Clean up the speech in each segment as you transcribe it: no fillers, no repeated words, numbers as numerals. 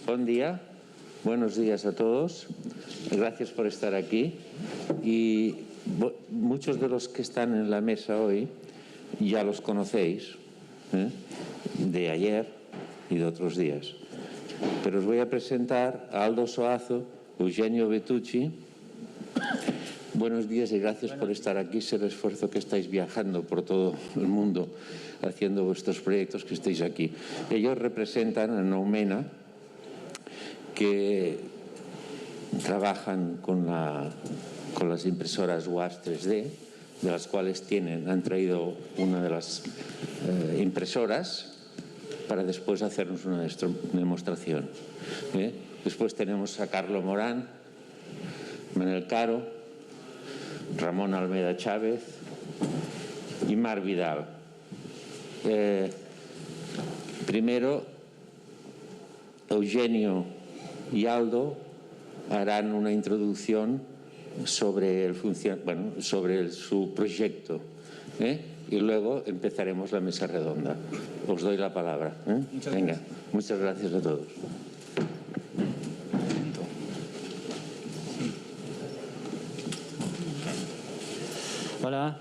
Buen día, buenos días a todos. Gracias por estar aquí. Y muchos de los que están en la mesa hoy ya los conocéis, de ayer y de otros días. Pero os voy a presentar a Aldo Soazo, Eugenio Betucci. Buenos días y gracias por estar aquí. Sé el esfuerzo que estáis viajando por todo el mundo haciendo vuestros proyectos, que estéis aquí. Ellos representan a Noumena, que trabajan con las impresoras WASP 3D, de las cuales han traído una de las impresoras para después hacernos una demostración. Después tenemos a Carlo Morán, Manel Caro, Ramón Almeida Chávez y Mar Vidal. Primero, Eugenio y Aldo harán una introducción sobre su proyecto, y luego empezaremos la mesa redonda. Os doy la palabra. Venga, muchas gracias a todos. Hola.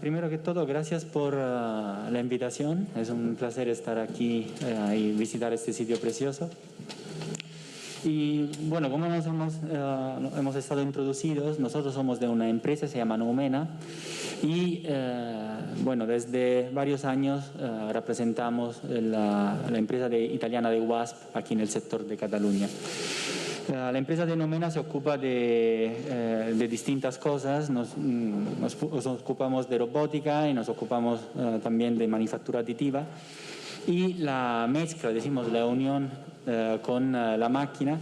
Primero que todo, gracias por la invitación. Es un placer estar aquí y visitar este sitio precioso. Y bueno, como hemos estado introducidos, nosotros somos de una empresa, se llama Noumena, y bueno, desde varios años representamos la empresa italiana de WASP aquí en el sector de Cataluña. La empresa de Noumena se ocupa de distintas cosas. Nos ocupamos de robótica y nos ocupamos también de manufactura aditiva. Y la mezcla, decimos la unión con la máquina,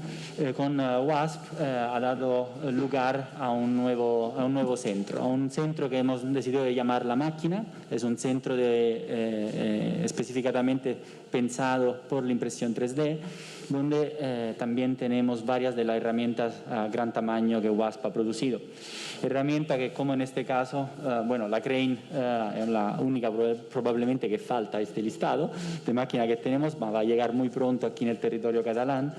con WASP, ha dado lugar a un nuevo centro, a un centro que hemos decidido de llamar La Máquina. Es un centro específicamente pensado por la impresión 3D, donde también tenemos varias de las herramientas a gran tamaño que WASP ha producido. Herramienta que, como en este caso, la Crane es la única probablemente que falta a este listado de máquina que tenemos, va a llegar muy pronto aquí en el territorio catalán.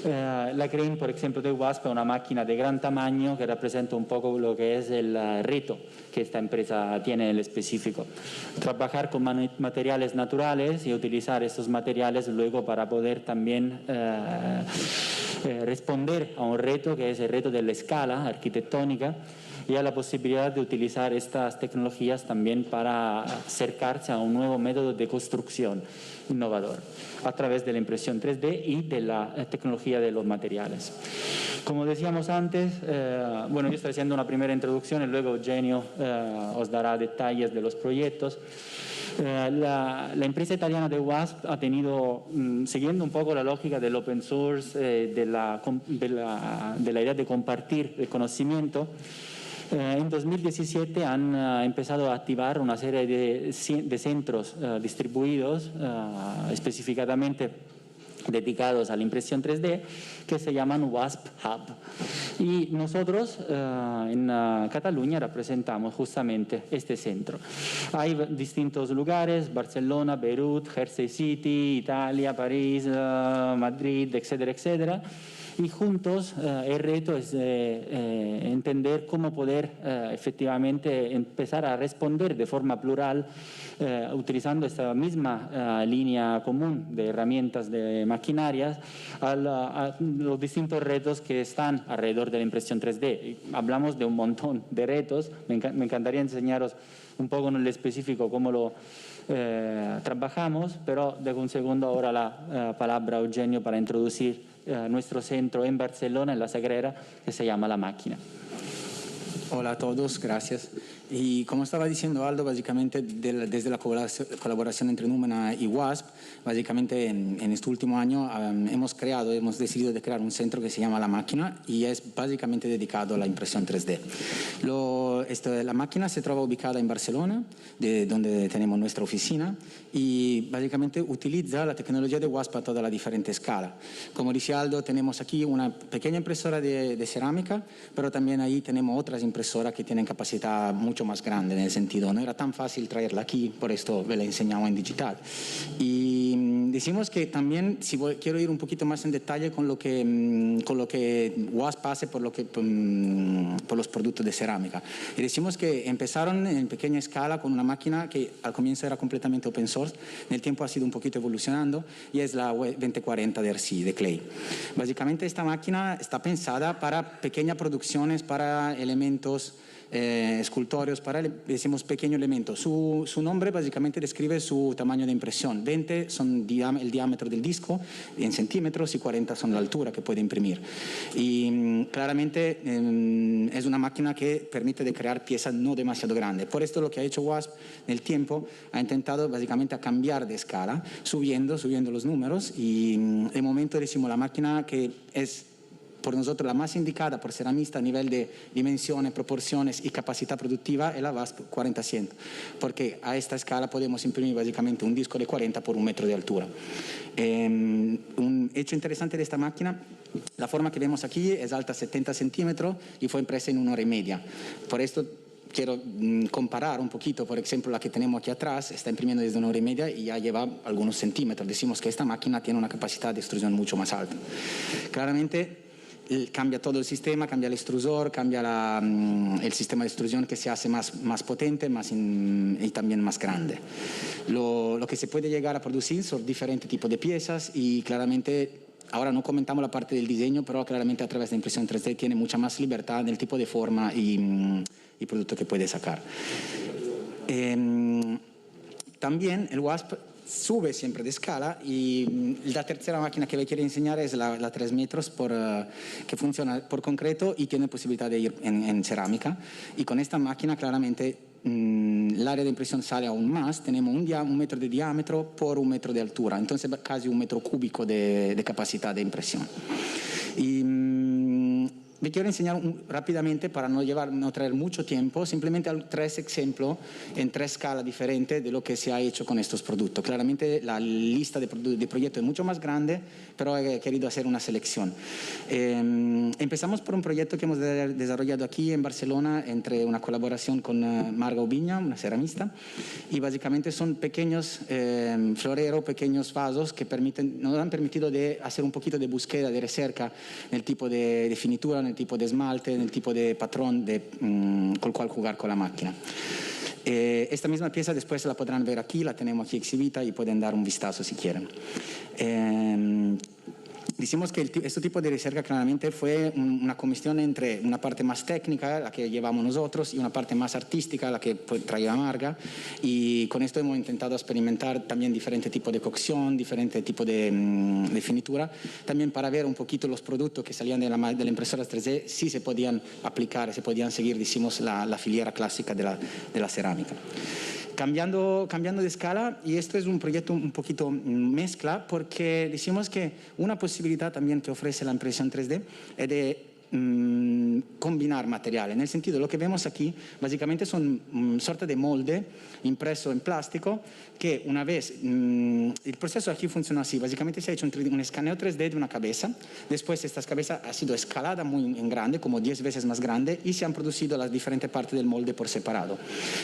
La Crane, por ejemplo, de WASP es una máquina de gran tamaño que representa un poco lo que es el reto que esta empresa tiene en el específico. Trabajar con materiales naturales y utilizar estos materiales luego para poder también responder a un reto que es el reto de la escala arquitectónica, y a la posibilidad de utilizar estas tecnologías también para acercarse a un nuevo método de construcción innovador a través de la impresión 3D y de la tecnología de los materiales. Como decíamos antes, yo estoy haciendo una primera introducción y luego Eugenio os dará detalles de los proyectos. La empresa italiana de WASP ha tenido, siguiendo un poco la lógica del open source, de la idea de compartir el conocimiento, en 2017 han empezado a activar una serie de centros distribuidos específicamente dedicados a la impresión 3D, que se llaman WASP Hub. Y nosotros en Cataluña representamos justamente este centro. Hay distintos lugares: Barcelona, Beirut, Jersey City, Italia, París, Madrid, etcétera, etcétera. Y juntos el reto es entender cómo poder efectivamente empezar a responder de forma plural, utilizando esta misma línea común de herramientas de maquinarias, a los distintos retos que están alrededor de la impresión 3D. Y hablamos de un montón de retos. Me encantaría enseñaros un poco en el específico cómo lo trabajamos, pero dejo un segundo ahora la palabra a Eugenio para introducir nuestro centro en Barcelona, en la Sagrera, que se llama La Máquina. Hola a todos, gracias. Y como estaba diciendo Aldo, básicamente desde la colaboración entre Noumena y WASP, básicamente en este último año hemos decidido de crear un centro que se llama La Máquina y es básicamente dedicado a la impresión 3D. La máquina se trova ubicada en Barcelona, donde tenemos nuestra oficina, y básicamente utiliza la tecnología de WASP a toda la diferente escala. Como dice Aldo, tenemos aquí una pequeña impresora de cerámica, pero también ahí tenemos otras impresoras que tienen capacidad mucho más grande, en el sentido, no era tan fácil traerla aquí, por esto ve la enseñamos en digital. Y decimos que también, si quiero ir un poquito más en detalle con lo que WASP hace por los productos de cerámica. Y decimos que empezaron en pequeña escala con una máquina que al comienzo era completamente open source, en el tiempo ha sido un poquito evolucionando, y es la 2040 de RC, de Clay. Básicamente esta máquina está pensada para pequeñas producciones, para elementos escultóreos, para, decimos, pequeños elementos. Su nombre básicamente describe su tamaño de impresión. 20 son el diámetro del disco en centímetros y 40 son la altura que puede imprimir. Y claramente es una máquina que permite de crear piezas no demasiado grandes. Por esto lo que ha hecho WASP en el tiempo ha intentado básicamente a cambiar de escala, subiendo los números, y de momento decimos la máquina que es por nosotros la más indicada por ceramista a nivel de dimensiones, proporciones y capacidad productiva es la WASP 40-100, porque a esta escala podemos imprimir básicamente un disco de 40 por 1 metro de altura. Un hecho interesante de esta máquina, la forma que vemos aquí es alta 70 centímetros y fue impresa en 1 hora y media. Por esto quiero comparar un poquito, por ejemplo, la que tenemos aquí atrás, está imprimiendo desde 1 hora y media y ya lleva algunos centímetros. Decimos que esta máquina tiene una capacidad de extrusión mucho más alta. Claramente, cambia todo el sistema, cambia el extrusor, cambia el sistema de extrusión que se hace más potente y también más grande. Lo que se puede llegar a producir son diferentes tipos de piezas y claramente, ahora no comentamos la parte del diseño, pero claramente a través de impresión 3D tiene mucha más libertad en el tipo de forma y producto que puede sacar. También el WASP sube siempre de escala y la tercera máquina que le quiero enseñar es la 3 metros que funciona por concreto y tiene posibilidad de ir en cerámica, y con esta máquina claramente el área de impresión sale aún más. Tenemos un metro de diámetro por 1 metro de altura, entonces casi 1 metro cúbico de capacidad de impresión. Y me quiero enseñar rápidamente, para no traer mucho tiempo, simplemente 3 ejemplos en 3 escalas diferentes de lo que se ha hecho con estos productos. Claramente la lista de proyectos es mucho más grande, pero he querido hacer una selección. Empezamos por un proyecto que hemos desarrollado aquí en Barcelona, entre una colaboración con Marga Ubiña, una ceramista, y básicamente son pequeños floreros, pequeños vasos que nos han permitido de hacer un poquito de búsqueda, de recerca en el tipo de finitura, en el tipo de esmalte, en el tipo de patrón con el cual jugar con la máquina. Esta misma pieza después la podrán ver aquí, la tenemos aquí exhibida y pueden dar un vistazo si quieren. Decimos que este tipo de recerca claramente fue una comisión entre una parte más técnica, la que llevamos nosotros, y una parte más artística, la que traía Marga, y con esto hemos intentado experimentar también diferentes tipos de cocción, diferentes tipos de finitura, también para ver un poquito los productos que salían de la impresora 3D, si se podían aplicar, se podían seguir, decimos, la filiera clásica de la cerámica. Cambiando de escala, y esto es un proyecto un poquito mezcla, porque decimos que una posibilidad también que ofrece la impresión 3D es de combinar materiales. En el sentido, lo que vemos aquí básicamente son sorta de molde impreso en plástico que una vez, el proceso aquí funciona así, básicamente se ha hecho un escaneo 3D de una cabeza, después esta cabeza ha sido escalada muy en grande, como 10 veces más grande, y se han producido las diferentes partes del molde por separado.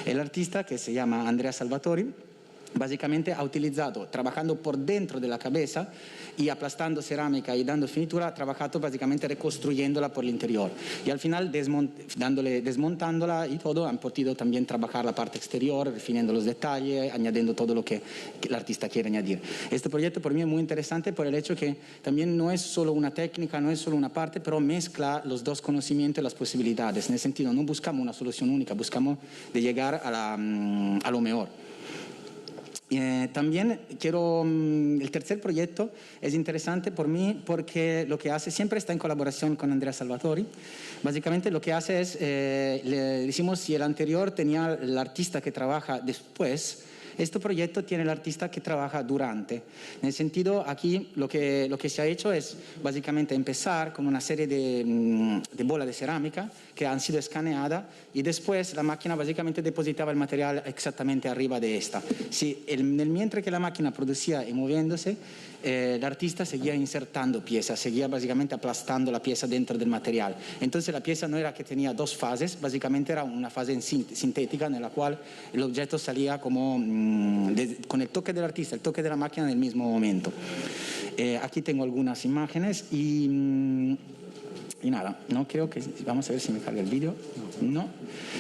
El artista, que se llama Andrea Salvatori, básicamente ha utilizado, trabajando por dentro de la cabeza y aplastando cerámica y dando finitura, ha trabajado básicamente reconstruyéndola por el interior, y al final desmontándola y todo, han podido también trabajar la parte exterior, refiniendo los detalles, añadiendo todo lo que el artista quiere añadir. Este proyecto por mí es muy interesante por el hecho que también no es solo una técnica, no es solo una parte, pero mezcla los dos conocimientos y las posibilidades. En el sentido, no buscamos una solución única, buscamos de llegar a lo mejor. También el tercer proyecto es interesante por mí porque lo que hace, siempre está en colaboración con Andrea Salvatori. Básicamente lo que hace es, le decimos, si el anterior tenía el artista que trabaja después, este proyecto tiene el artista que trabaja durante. En el sentido, aquí lo que se ha hecho es básicamente empezar con una serie de bolas de cerámica que han sido escaneadas, y después la máquina básicamente depositaba el material exactamente arriba de esta. Mientras que la máquina producía y moviéndose, el artista seguía insertando piezas, seguía básicamente aplastando la pieza dentro del material. Entonces la pieza no era que tenía 2 fases, básicamente era una fase sintética en la cual el objeto salía como con el toque del artista, el toque de la máquina en el mismo momento. Aquí tengo algunas imágenes y nada, no creo que... Vamos a ver si me carga el vídeo. No.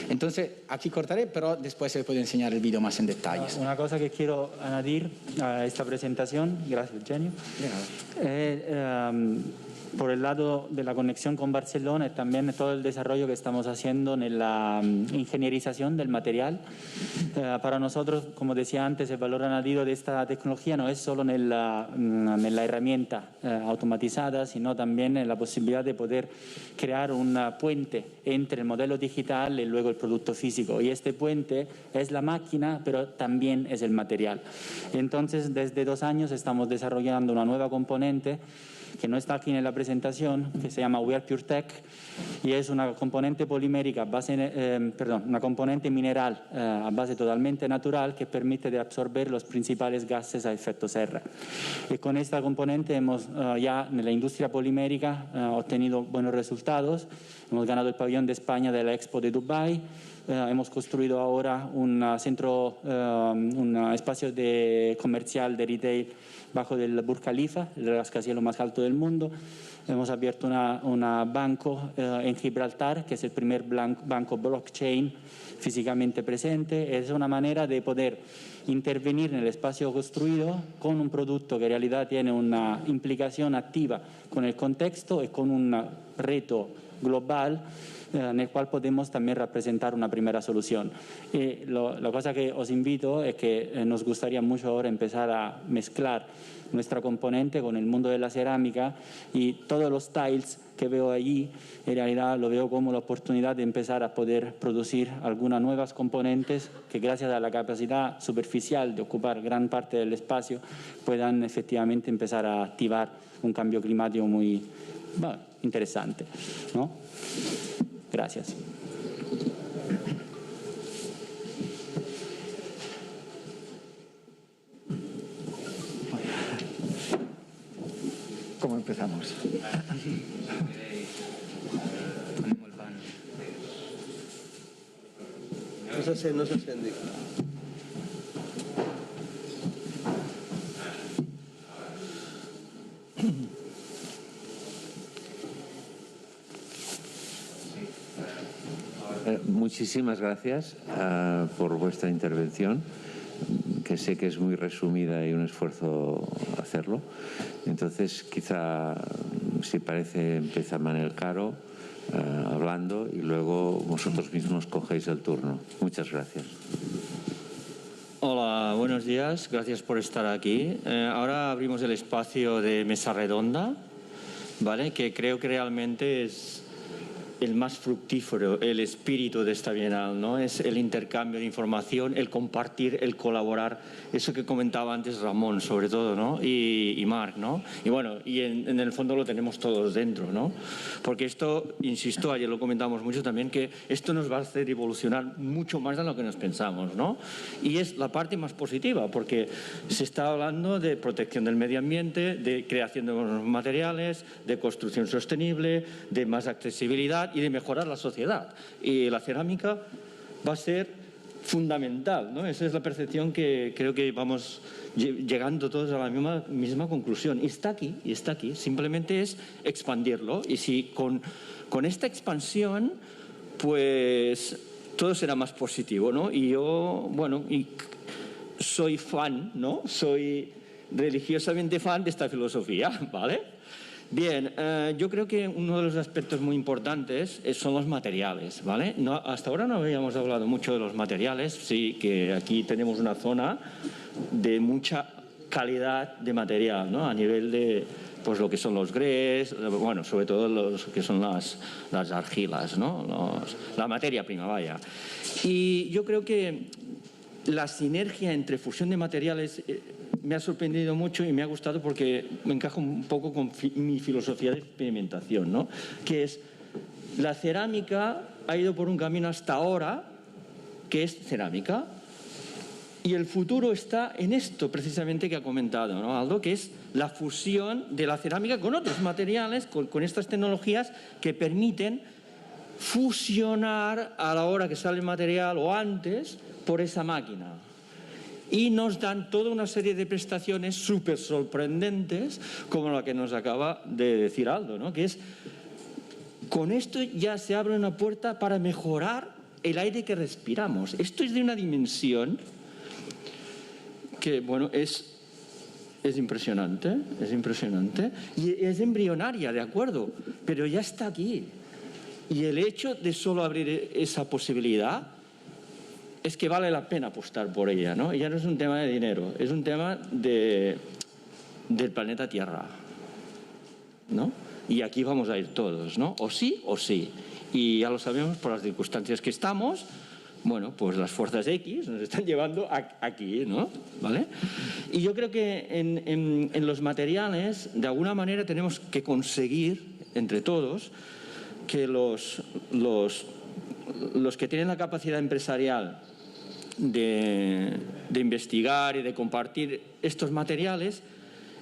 Entonces, aquí cortaré, pero después se puede enseñar el vídeo más en detalles. Una cosa que quiero añadir a esta presentación, gracias Eugenio, por el lado de la conexión con Barcelona y también todo el desarrollo que estamos haciendo en la ingenierización del material. Para nosotros, como decía antes, el valor añadido de esta tecnología no es solo en la herramienta automatizada, sino también en la posibilidad de poder crear un puente entre el modelo digital y luego el producto físico. Y este puente es la máquina, pero también es el material. Entonces, desde 2 años estamos desarrollando una nueva componente que no está aquí en la presentación, que se llama We Are Pure Tech, y es una componente polimérica, una componente mineral a base totalmente natural que permite de absorber los principales gases a efecto serra. Y con esta componente hemos ya en la industria polimérica obtenido buenos resultados. Hemos ganado el pabellón de España de la Expo de Dubái. Hemos construido ahora un centro, un espacio comercial de retail bajo del Burj Khalifa, el rascacielos más alto del mundo. Hemos abierto un banco en Gibraltar, que es el primer banco blockchain físicamente presente. Es una manera de poder intervenir en el espacio construido con un producto que en realidad tiene una implicación activa con el contexto y con un reto global en el cual podemos también representar una primera solución. Y la cosa que os invito es que nos gustaría mucho ahora empezar a mezclar nuestra componente con el mundo de la cerámica, y todos los tiles que veo allí en realidad lo veo como la oportunidad de empezar a poder producir algunas nuevas componentes que, gracias a la capacidad superficial de ocupar gran parte del espacio, puedan efectivamente empezar a activar un cambio climático muy interesante, ¿no? Gracias. ¿Cómo empezamos? Ponemos el pan. No se senti. Muchísimas gracias por vuestra intervención, que sé que es muy resumida y un esfuerzo hacerlo. Entonces, quizá, si parece, empieza Manel Caro hablando y luego vosotros mismos cogéis el turno. Muchas gracias. Hola, buenos días. Gracias por estar aquí. Ahora abrimos el espacio de mesa redonda, ¿vale? Que creo que realmente es el más fructífero, el espíritu de esta Bienal, ¿no? Es el intercambio de información, el compartir, el colaborar, eso que comentaba antes Ramón, sobre todo, ¿no? Y Marc, ¿no? Y bueno, y en el fondo lo tenemos todos dentro, ¿no? Porque esto, insisto, ayer lo comentamos mucho también, que esto nos va a hacer evolucionar mucho más de lo que nos pensamos, ¿no? Y es la parte más positiva, porque se está hablando de protección del medio ambiente, de creación de nuevos materiales, de construcción sostenible, de más accesibilidad y de mejorar la sociedad. Y la cerámica va a ser fundamental, ¿no? Esa es la percepción que creo que vamos llegando todos a la misma conclusión. Y está aquí. Simplemente es expandirlo. Y si con esta expansión, pues todo será más positivo, ¿no? Y yo, bueno, soy fan, ¿no? Soy religiosamente fan de esta filosofía, ¿vale? Bien, yo creo que uno de los aspectos muy importantes son los materiales, ¿vale? Hasta ahora no habíamos hablado mucho de los materiales, sí que aquí tenemos una zona de mucha calidad de material, ¿no? A nivel de pues lo que son los grès, bueno, sobre todo los que son las argilas, ¿no? La materia prima, vaya. Y yo creo que la sinergia entre fusión de materiales me ha sorprendido mucho y me ha gustado porque me encaja un poco con mi filosofía de experimentación, ¿no? Que es, la cerámica ha ido por un camino hasta ahora que es cerámica, y el futuro está en esto precisamente que ha comentado, ¿no, Aldo? Que es la fusión de la cerámica con otros materiales, con estas tecnologías que permiten fusionar a la hora que sale el material o antes por esa máquina. y nos dan toda una serie de prestaciones súper sorprendentes, como la que nos acaba de decir Aldo, ¿no? Que es, con esto ya se abre una puerta para mejorar el aire que respiramos. Esto es de una dimensión que, bueno, es impresionante, y es embrionaria, de acuerdo, pero ya está aquí. Y el hecho de solo abrir esa posibilidad es que vale la pena apostar por ella, ¿no? Y ya no es un tema de dinero, es un tema del planeta Tierra, ¿no? Y aquí vamos a ir todos, ¿no? O sí o sí. Y ya lo sabemos por las circunstancias que estamos. Bueno, pues las fuerzas X nos están llevando aquí, ¿no? ¿Vale? Y yo creo que en los materiales, de alguna manera, tenemos que conseguir, entre todos, que los que tienen la capacidad empresarial de investigar y de compartir estos materiales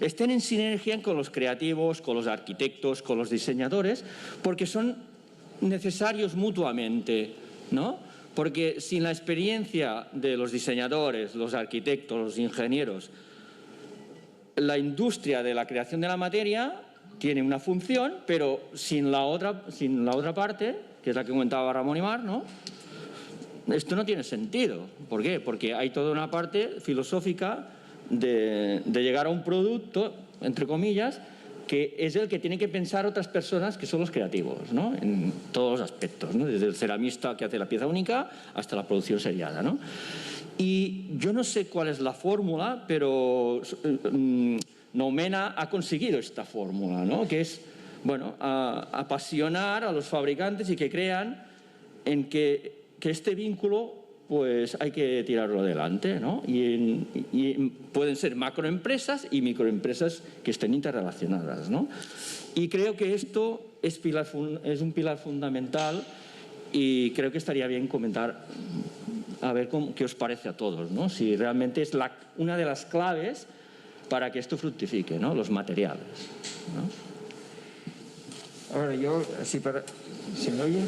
estén en sinergia con los creativos, con los arquitectos, con los diseñadores, porque son necesarios mutuamente, ¿no? Porque sin la experiencia de los diseñadores, los arquitectos, los ingenieros, la industria de la creación de la materia tiene una función, pero sin la otra parte, que es la que comentaba Ramón y Mar, ¿no? Esto no tiene sentido. ¿Por qué? Porque hay toda una parte filosófica de llegar a un producto, entre comillas, que es el que tienen que pensar otras personas que son los creativos, ¿no? En todos los aspectos, ¿no? Desde el ceramista que hace la pieza única hasta la producción seriada, ¿no? Y yo no sé cuál es la fórmula, pero Noumena ha conseguido esta fórmula, ¿no? Que es, bueno, apasionar a los fabricantes y que crean en que este vínculo, pues hay que tirarlo adelante, ¿no? Y pueden ser macroempresas y microempresas que estén interrelacionadas, ¿no? Y creo que esto es un pilar fundamental, y creo que estaría bien comentar a ver qué os parece a todos, ¿no? Si realmente es una de las claves para que esto fructifique, ¿no? Los materiales, ¿no? Ahora yo, así para... ¿Se me oye?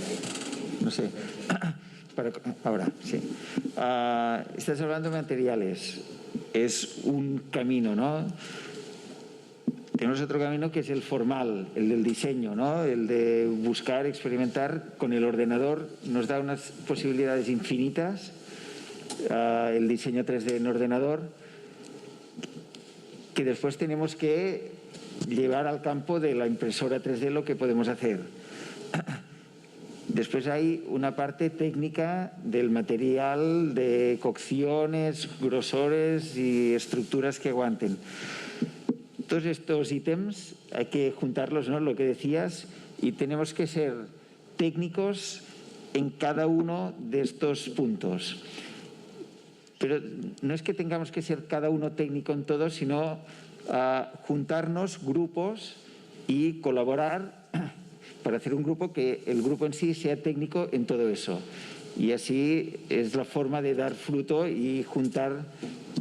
No sé. Ahora, sí. Estás hablando de materiales. Es un camino, ¿no? Tenemos otro camino que es el formal, el del diseño, ¿no? El de buscar, experimentar con el ordenador. Nos da unas posibilidades infinitas. El diseño 3D en ordenador, que después tenemos que llevar al campo de la impresora 3D lo que podemos hacer. Después hay una parte técnica del material, de cocciones, grosores y estructuras que aguanten. Todos estos ítems hay que juntarlos, ¿no? Lo que decías, y tenemos que ser técnicos en cada uno de estos puntos. Pero no es que tengamos que ser cada uno técnico en todo, sino juntarnos grupos y colaborar para hacer un grupo que el grupo en sí sea técnico en todo eso. Y así es la forma de dar fruto y juntar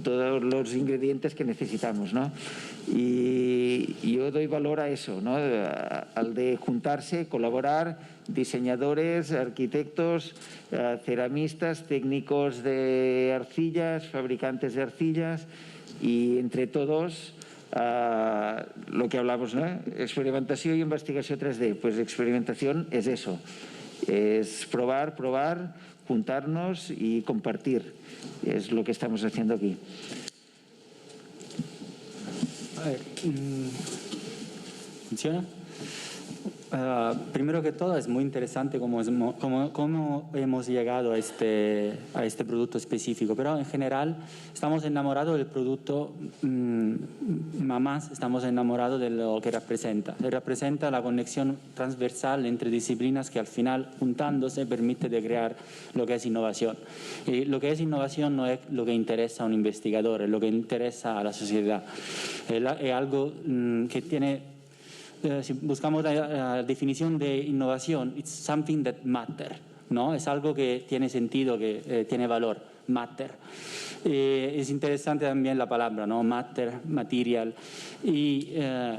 todos los ingredientes que necesitamos, ¿no? Y yo doy valor a eso, ¿no? Al de juntarse, colaborar, diseñadores, arquitectos, ceramistas, técnicos de arcillas, fabricantes de arcillas, y entre todos lo que hablamos, ¿no? Experimentació i investigació 3D. Pues experimentación es eso, es probar, juntarnos y compartir. Es lo que estamos haciendo aquí. A ver, ¿funciona? Primero que todo, es muy interesante cómo hemos llegado a este producto específico, pero en general estamos enamorados del producto, más estamos enamorados de lo que representa. Representa la conexión transversal entre disciplinas que al final, juntándose, permite de crear lo que es innovación. Y lo que es innovación no es lo que interesa a un investigador, es lo que interesa a la sociedad. Es algo que tiene... Si buscamos la definición de innovación, it's something that matters, ¿no? Es algo que tiene sentido, que tiene valor, matter. Es interesante también la palabra, ¿no? Matter, material. Y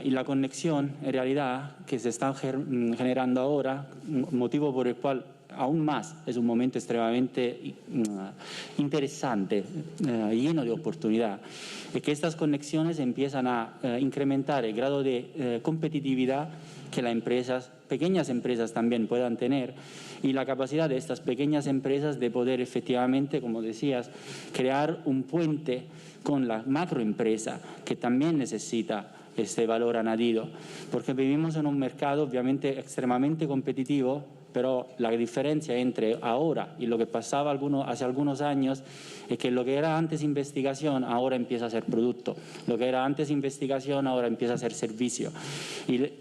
la conexión, en realidad, que se está generando ahora, motivo por el cual aún más, es un momento extremadamente interesante, lleno de oportunidad, y que estas conexiones empiezan a incrementar el grado de competitividad que las empresas, pequeñas empresas también puedan tener, y la capacidad de estas pequeñas empresas de poder efectivamente, como decías, crear un puente con la macroempresa que también necesita este valor añadido, porque vivimos en un mercado obviamente extremadamente competitivo, pero la diferencia entre ahora y lo que pasaba hace algunos años es que lo que era antes investigación ahora empieza a ser producto, lo que era antes investigación ahora empieza a ser servicio,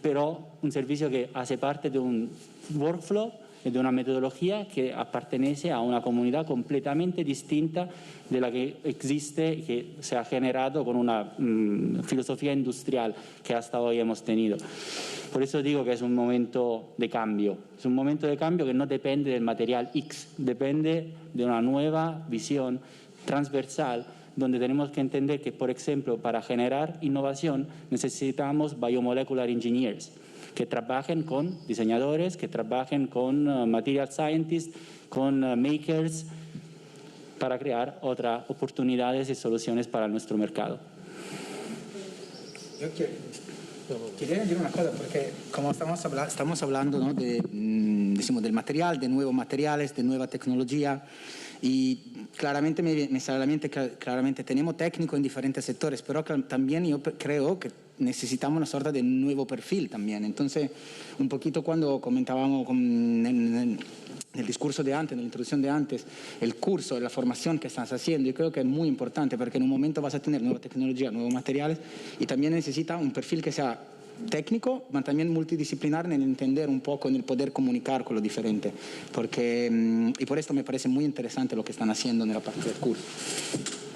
pero un servicio que hace parte de un workflow, de una metodología que pertenece a una comunidad completamente distinta de la que existe, que se ha generado con una filosofía industrial que hasta hoy hemos tenido. Por eso digo que es un momento de cambio. Es un momento de cambio que no depende del material X, depende de una nueva visión transversal, donde tenemos que entender que, por ejemplo, para generar innovación necesitamos biomolecular engineers, que trabajen con diseñadores, que trabajen con material scientists, con makers, para crear otras oportunidades y soluciones para nuestro mercado. Yo quería decir una cosa, porque como estamos hablando, ¿no?, decimos, del material, de nuevos materiales, de nueva tecnología, y claramente me sale a la mente que claramente tenemos técnicos en diferentes sectores, pero también yo creo que necesitamos una sorta de nuevo perfil también. Entonces, un poquito cuando comentábamos en el discurso de antes, en la introducción de antes, el curso, la formación que estás haciendo, yo creo que es muy importante, porque en un momento vas a tener nueva tecnología, nuevos materiales, y también necesita un perfil que sea técnico, pero también multidisciplinar en el entender un poco, en el poder comunicar con lo diferente, porque, y por esto me parece muy interesante lo que están haciendo en la parte del curso.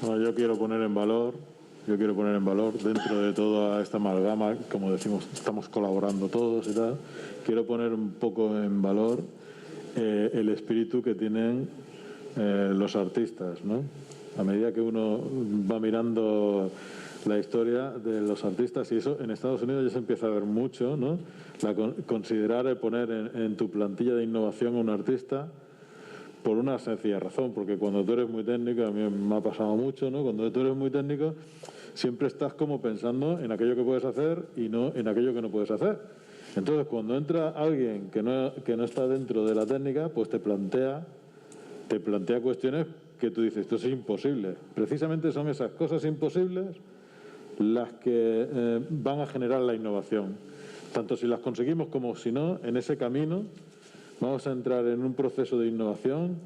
Bueno, yo quiero poner en valor dentro de toda esta amalgama, como decimos, estamos colaborando todos y tal, quiero poner un poco en valor el espíritu que tienen los artistas, ¿no? A medida que uno va mirando la historia de los artistas, y eso en Estados Unidos ya se empieza a ver mucho, ¿no? Considerar el poner en tu plantilla de innovación a un artista por una sencilla razón, porque cuando tú eres muy técnico, a mí me ha pasado mucho, ¿no? Cuando tú eres muy técnico, siempre estás como pensando en aquello que puedes hacer y no en aquello que no puedes hacer. Entonces, cuando entra alguien que no está dentro de la técnica, pues te plantea cuestiones que tú dices, esto es imposible. Precisamente son esas cosas imposibles las que van a generar la innovación. Tanto si las conseguimos como si no, en ese camino vamos a entrar en un proceso de innovación,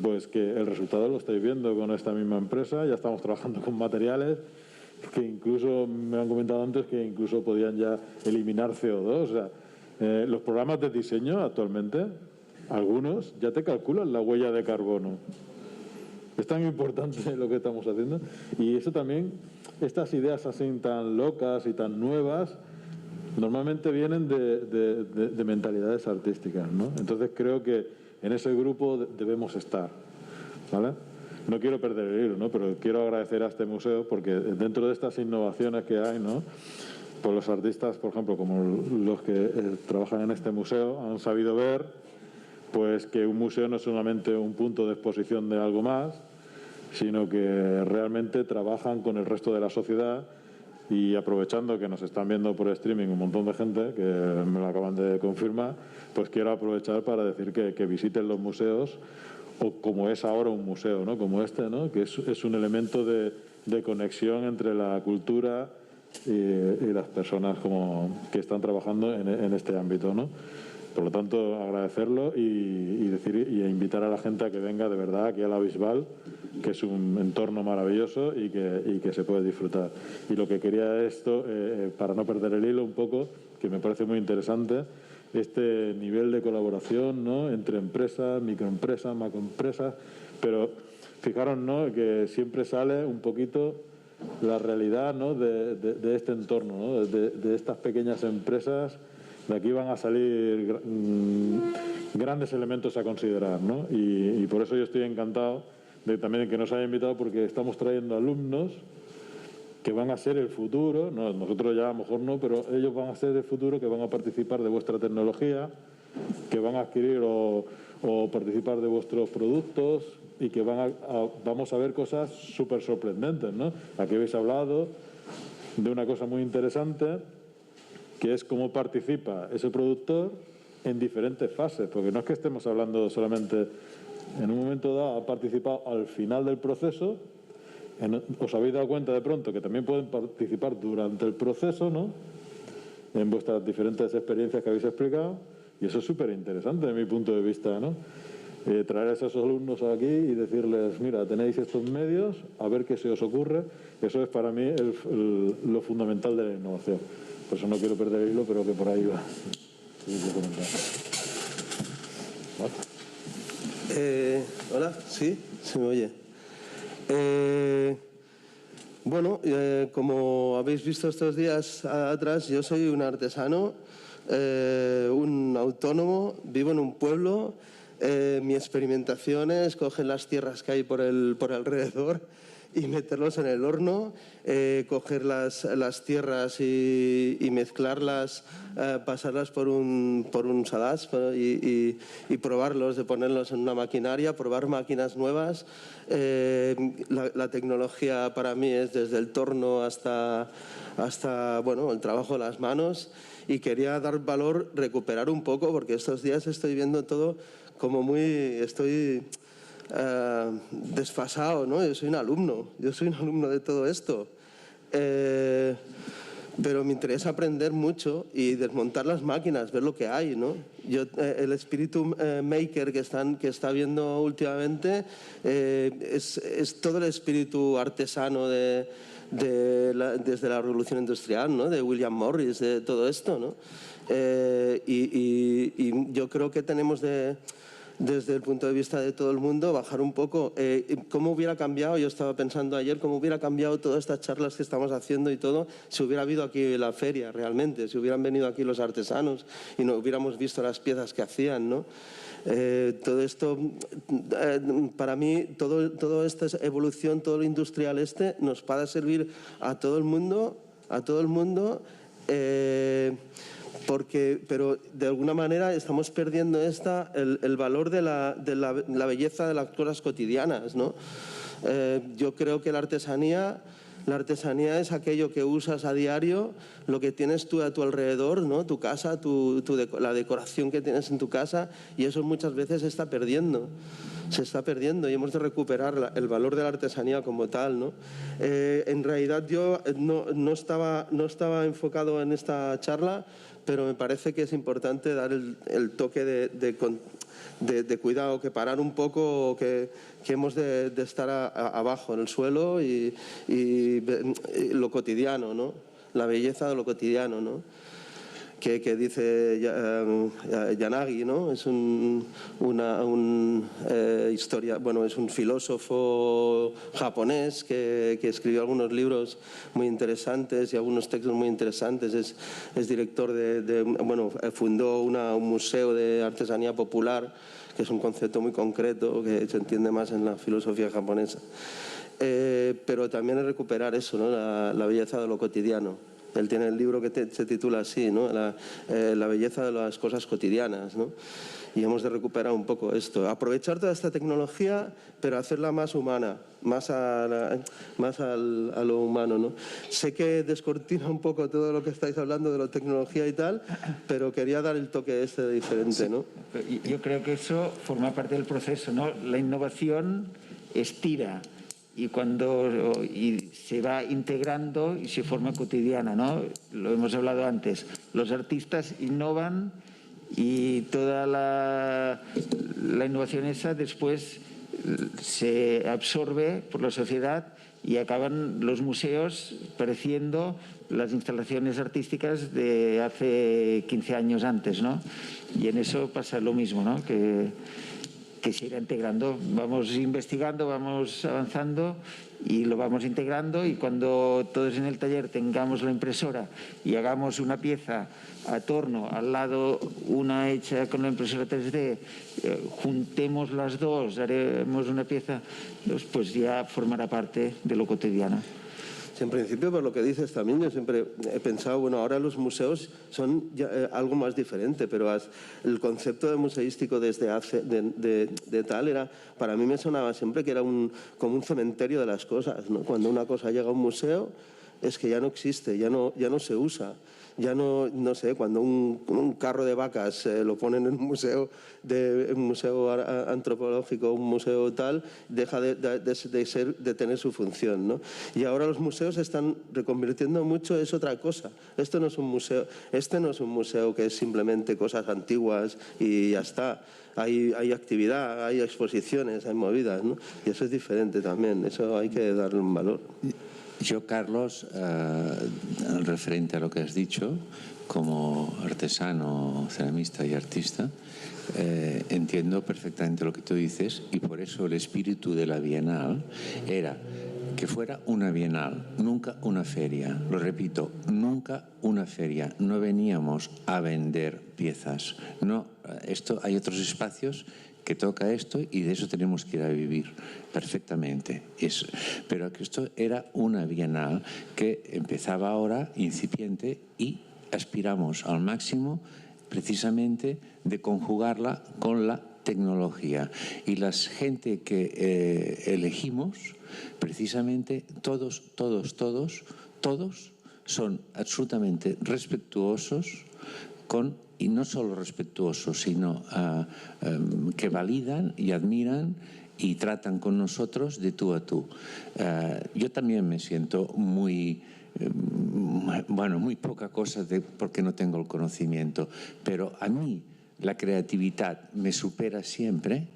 pues que el resultado lo estáis viendo con esta misma empresa. Ya estamos trabajando con materiales que incluso, me han comentado antes, que incluso podían ya eliminar CO2. O sea, los programas de diseño actualmente, algunos ya te calculan la huella de carbono. Es tan importante lo que estamos haciendo. Y eso también, estas ideas así tan locas y tan nuevas, normalmente vienen de mentalidades artísticas, ¿no? Entonces creo que en ese grupo debemos estar, ¿vale? No quiero perder el hilo, ¿no? Pero quiero agradecer a este museo, porque dentro de estas innovaciones que hay, ¿no?, pues los artistas, por ejemplo, como los que trabajan en este museo, han sabido ver pues que un museo no es solamente un punto de exposición de algo más, sino que realmente trabajan con el resto de la sociedad. Y aprovechando que nos están viendo por streaming un montón de gente, que me lo acaban de confirmar, pues quiero aprovechar para decir que visiten los museos, o como es ahora un museo, ¿no?, como este, ¿no?, que es un elemento de conexión entre la cultura y las personas que están trabajando en este ámbito, ¿no? Por lo tanto, agradecerlo y invitar a la gente a que venga de verdad aquí a la Bisbal, que es un entorno maravilloso y que se puede disfrutar. Y lo que quería esto, para no perder el hilo un poco, que me parece muy interesante, este nivel de colaboración, ¿no?, entre empresas, microempresas, macroempresas, pero fijaros, ¿no?, que siempre sale un poquito la realidad, ¿no?, de este entorno, ¿no?, de estas pequeñas empresas. De aquí van a salir grandes elementos a considerar, ¿no? Y por eso yo estoy encantado de también que nos haya invitado, porque estamos trayendo alumnos que van a ser el futuro. No, nosotros ya a lo mejor no, pero ellos van a ser el futuro, que van a participar de vuestra tecnología, que van a adquirir o participar de vuestros productos y que vamos a ver cosas súper sorprendentes, ¿no? Aquí habéis hablado de una cosa muy interesante, que es cómo participa ese productor en diferentes fases, porque no es que estemos hablando solamente en un momento dado, ha participado al final del proceso. Os habéis dado cuenta de pronto que también pueden participar durante el proceso, ¿no? En vuestras diferentes experiencias que habéis explicado, y eso es súper interesante desde mi punto de vista, ¿no? Traer a esos alumnos aquí y decirles, mira, tenéis estos medios, a ver qué se os ocurre. Eso es para mí lo fundamental de la innovación. Por eso no quiero perder el hilo, pero que por ahí va. Hola, ¿sí? ¿Se me oye? Bueno, como habéis visto estos días atrás, yo soy un artesano, un autónomo, vivo en un pueblo. Mi experimentación es coger las tierras que hay por alrededor y meterlos en el horno, coger las tierras y mezclarlas, pasarlas por un salaz y probarlos, de ponerlos en una maquinaria, probar máquinas nuevas. La tecnología para mí es desde el torno hasta bueno, el trabajo de las manos, y quería dar valor, recuperar un poco, porque estos días estoy viendo todo como estoy desfasado, ¿no? Yo soy un alumno de todo esto, pero me interesa aprender mucho y desmontar las máquinas, ver lo que hay, ¿no? El espíritu maker que está viendo últimamente es todo el espíritu artesano desde la Revolución Industrial, ¿no? De William Morris, de todo esto, ¿no? Y yo creo que tenemos desde el punto de vista de todo el mundo, bajar un poco. ¿Cómo hubiera cambiado? Yo estaba pensando ayer, ¿cómo hubiera cambiado todas estas charlas que estamos haciendo y todo si hubiera habido aquí la feria realmente? Si hubieran venido aquí los artesanos y no hubiéramos visto las piezas que hacían, ¿no? Todo esto, para mí, toda esta evolución, todo lo industrial nos va a servir a todo el mundo, pero de alguna manera estamos perdiendo el valor de la belleza de las cosas cotidianas, ¿no? Yo creo que la artesanía es aquello que usas a diario, lo que tienes tú a tu alrededor, ¿no? Tu casa, la decoración que tienes en tu casa, y eso muchas veces se está perdiendo y hemos de recuperar el valor de la artesanía como tal, ¿no? En realidad yo no estaba enfocado en esta charla, pero me parece que es importante dar el toque de cuidado, que parar un poco, que hemos de estar abajo en el suelo y lo cotidiano, ¿no? La belleza de lo cotidiano, ¿no? Que dice Yanagi, ¿no? Es es un filósofo japonés que escribió algunos libros muy interesantes y algunos textos muy interesantes. Es director fundó un museo de artesanía popular, que es un concepto muy concreto que se entiende más en la filosofía japonesa. Pero también es recuperar eso, ¿no? La belleza de lo cotidiano. Él tiene el libro que se titula así, ¿no? La belleza de las cosas cotidianas, ¿no? Y hemos de recuperar un poco esto. Aprovechar toda esta tecnología, pero hacerla más humana, más a lo humano, ¿no? Sé que descortina un poco todo lo que estáis hablando de la tecnología y tal, pero quería dar el toque diferente, ¿no? Yo creo que eso forma parte del proceso, ¿no? La innovación estira y se va integrando y se forma cotidiana, ¿no? Lo hemos hablado antes. Los artistas innovan y toda la innovación esa después se absorbe por la sociedad y acaban los museos pareciendo las instalaciones artísticas de hace 15 años antes, ¿no? Y en eso pasa lo mismo, ¿no? Que se irá integrando, vamos investigando, vamos avanzando y lo vamos integrando, y cuando todos en el taller tengamos la impresora y hagamos una pieza a torno, al lado una hecha con la impresora 3D, juntemos las dos, haremos una pieza, pues ya formará parte de lo cotidiano. Sí, en principio, por lo que dices también, yo siempre he pensado, bueno, ahora los museos son ya, algo más diferente, pero el concepto de museístico desde hace, de tal era, para mí me sonaba siempre que era como un cementerio de las cosas, ¿no? Cuando una cosa llega a un museo es que ya no existe, ya no se usa. Ya no sé, cuando un carro de vacas lo ponen en un museo antropológico, un museo tal, deja de tener su función, ¿no? Y ahora los museos se están reconvirtiendo mucho, es otra cosa. Esto no es un museo, no es un museo que es simplemente cosas antiguas y ya está. Hay actividad, hay exposiciones, hay movidas, ¿no? Y eso es diferente también, eso hay que darle un valor. Yo, Carlos, referente a lo que has dicho, como artesano, ceramista y artista, entiendo perfectamente lo que tú dices y por eso el espíritu de la Bienal era que fuera una Bienal, nunca una feria. Lo repito, nunca una feria. No veníamos a vender piezas. No, hay otros espacios que toca esto y de eso tenemos que ir a vivir perfectamente. Pero esto era una Bienal que empezaba ahora, incipiente, y aspiramos al máximo precisamente de conjugarla con la tecnología. Y la gente que elegimos, precisamente todos son absolutamente respetuosos y no solo respetuosos, sino que validan y admiran y tratan con nosotros de tú a tú. Yo también me siento muy poca cosa porque no tengo el conocimiento, pero a mí la creatividad me supera siempre,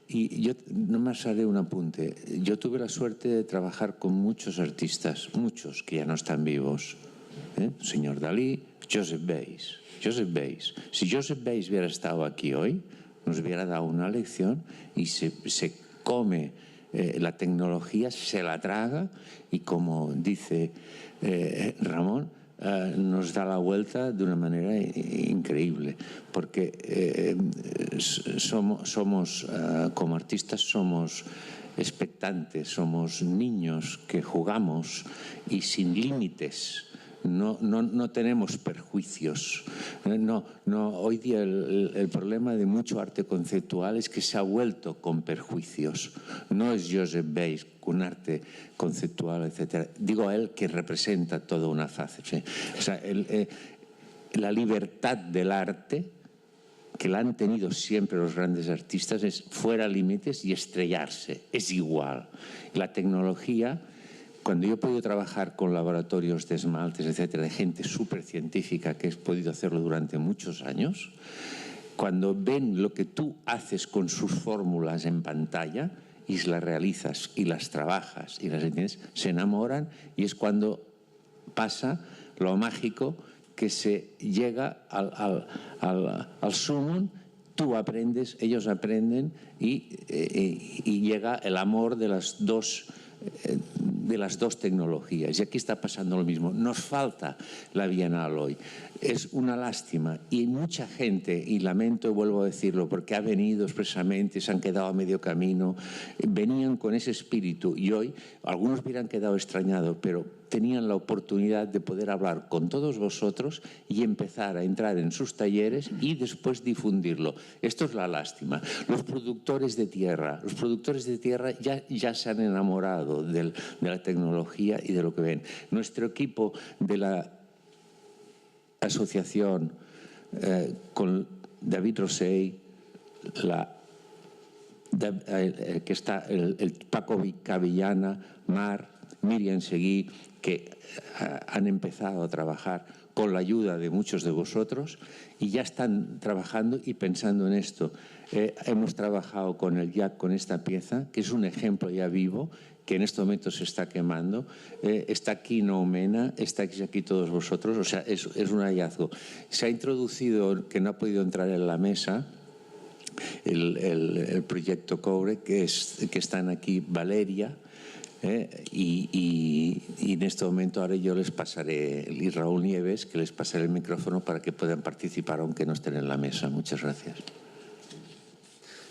y yo nomás haré un apunte. Yo tuve la suerte de trabajar con muchos artistas, muchos que ya no están vivos, señor Dalí, Joseph Beuys. Si Joseph Beuys hubiera estado aquí hoy, nos hubiera dado una lección y se come la tecnología, se la traga y, como dice Ramón, nos da la vuelta de una manera increíble, porque somos como artistas somos expectantes, somos niños que jugamos y sin límites. No tenemos perjuicios. Hoy día el problema de mucho arte conceptual es que se ha vuelto con perjuicios. No es Joseph Beuys con arte conceptual, etcétera. Digo a él que representa toda una fase. O sea, la libertad del arte, que la han tenido siempre los grandes artistas, es fuera límites y estrellarse. Es igual. La tecnología... Cuando yo he podido trabajar con laboratorios de esmaltes, etcétera, de gente súper científica que he podido hacerlo durante muchos años, cuando ven lo que tú haces con sus fórmulas en pantalla y las realizas y las trabajas y las entiendes, se enamoran y es cuando pasa lo mágico que se llega al sumum. Tú aprendes, ellos aprenden y llega el amor de las dos tecnologías. Y aquí está pasando lo mismo. Nos falta la Bienal hoy. Es una lástima. Y mucha gente, y lamento y vuelvo a decirlo, porque ha venido expresamente, se han quedado a medio camino, venían con ese espíritu y hoy algunos hubieran quedado extrañados, pero tenían la oportunidad de poder hablar con todos vosotros y empezar a entrar en sus talleres y después difundirlo. Esto es la lástima. Los productores de tierra ya se han enamorado de la tecnología y de lo que ven. Nuestro equipo de la asociación con David Rosell, que está el Paco Cavillana, Mar, Miriam Seguí, que han empezado a trabajar con la ayuda de muchos de vosotros y ya están trabajando y pensando en esto. Hemos trabajado con el Jack, con esta pieza, que es un ejemplo ya vivo, que en este momento se está quemando. Está aquí Noumena, estáis aquí todos vosotros, o sea, es un hallazgo. Se ha introducido, que no ha podido entrar en la mesa, el proyecto Cobre, que están aquí Valeria, y en este momento ahora yo les pasaré, y Raúl Nieves, que les pasaré el micrófono para que puedan participar aunque no estén en la mesa. Muchas gracias.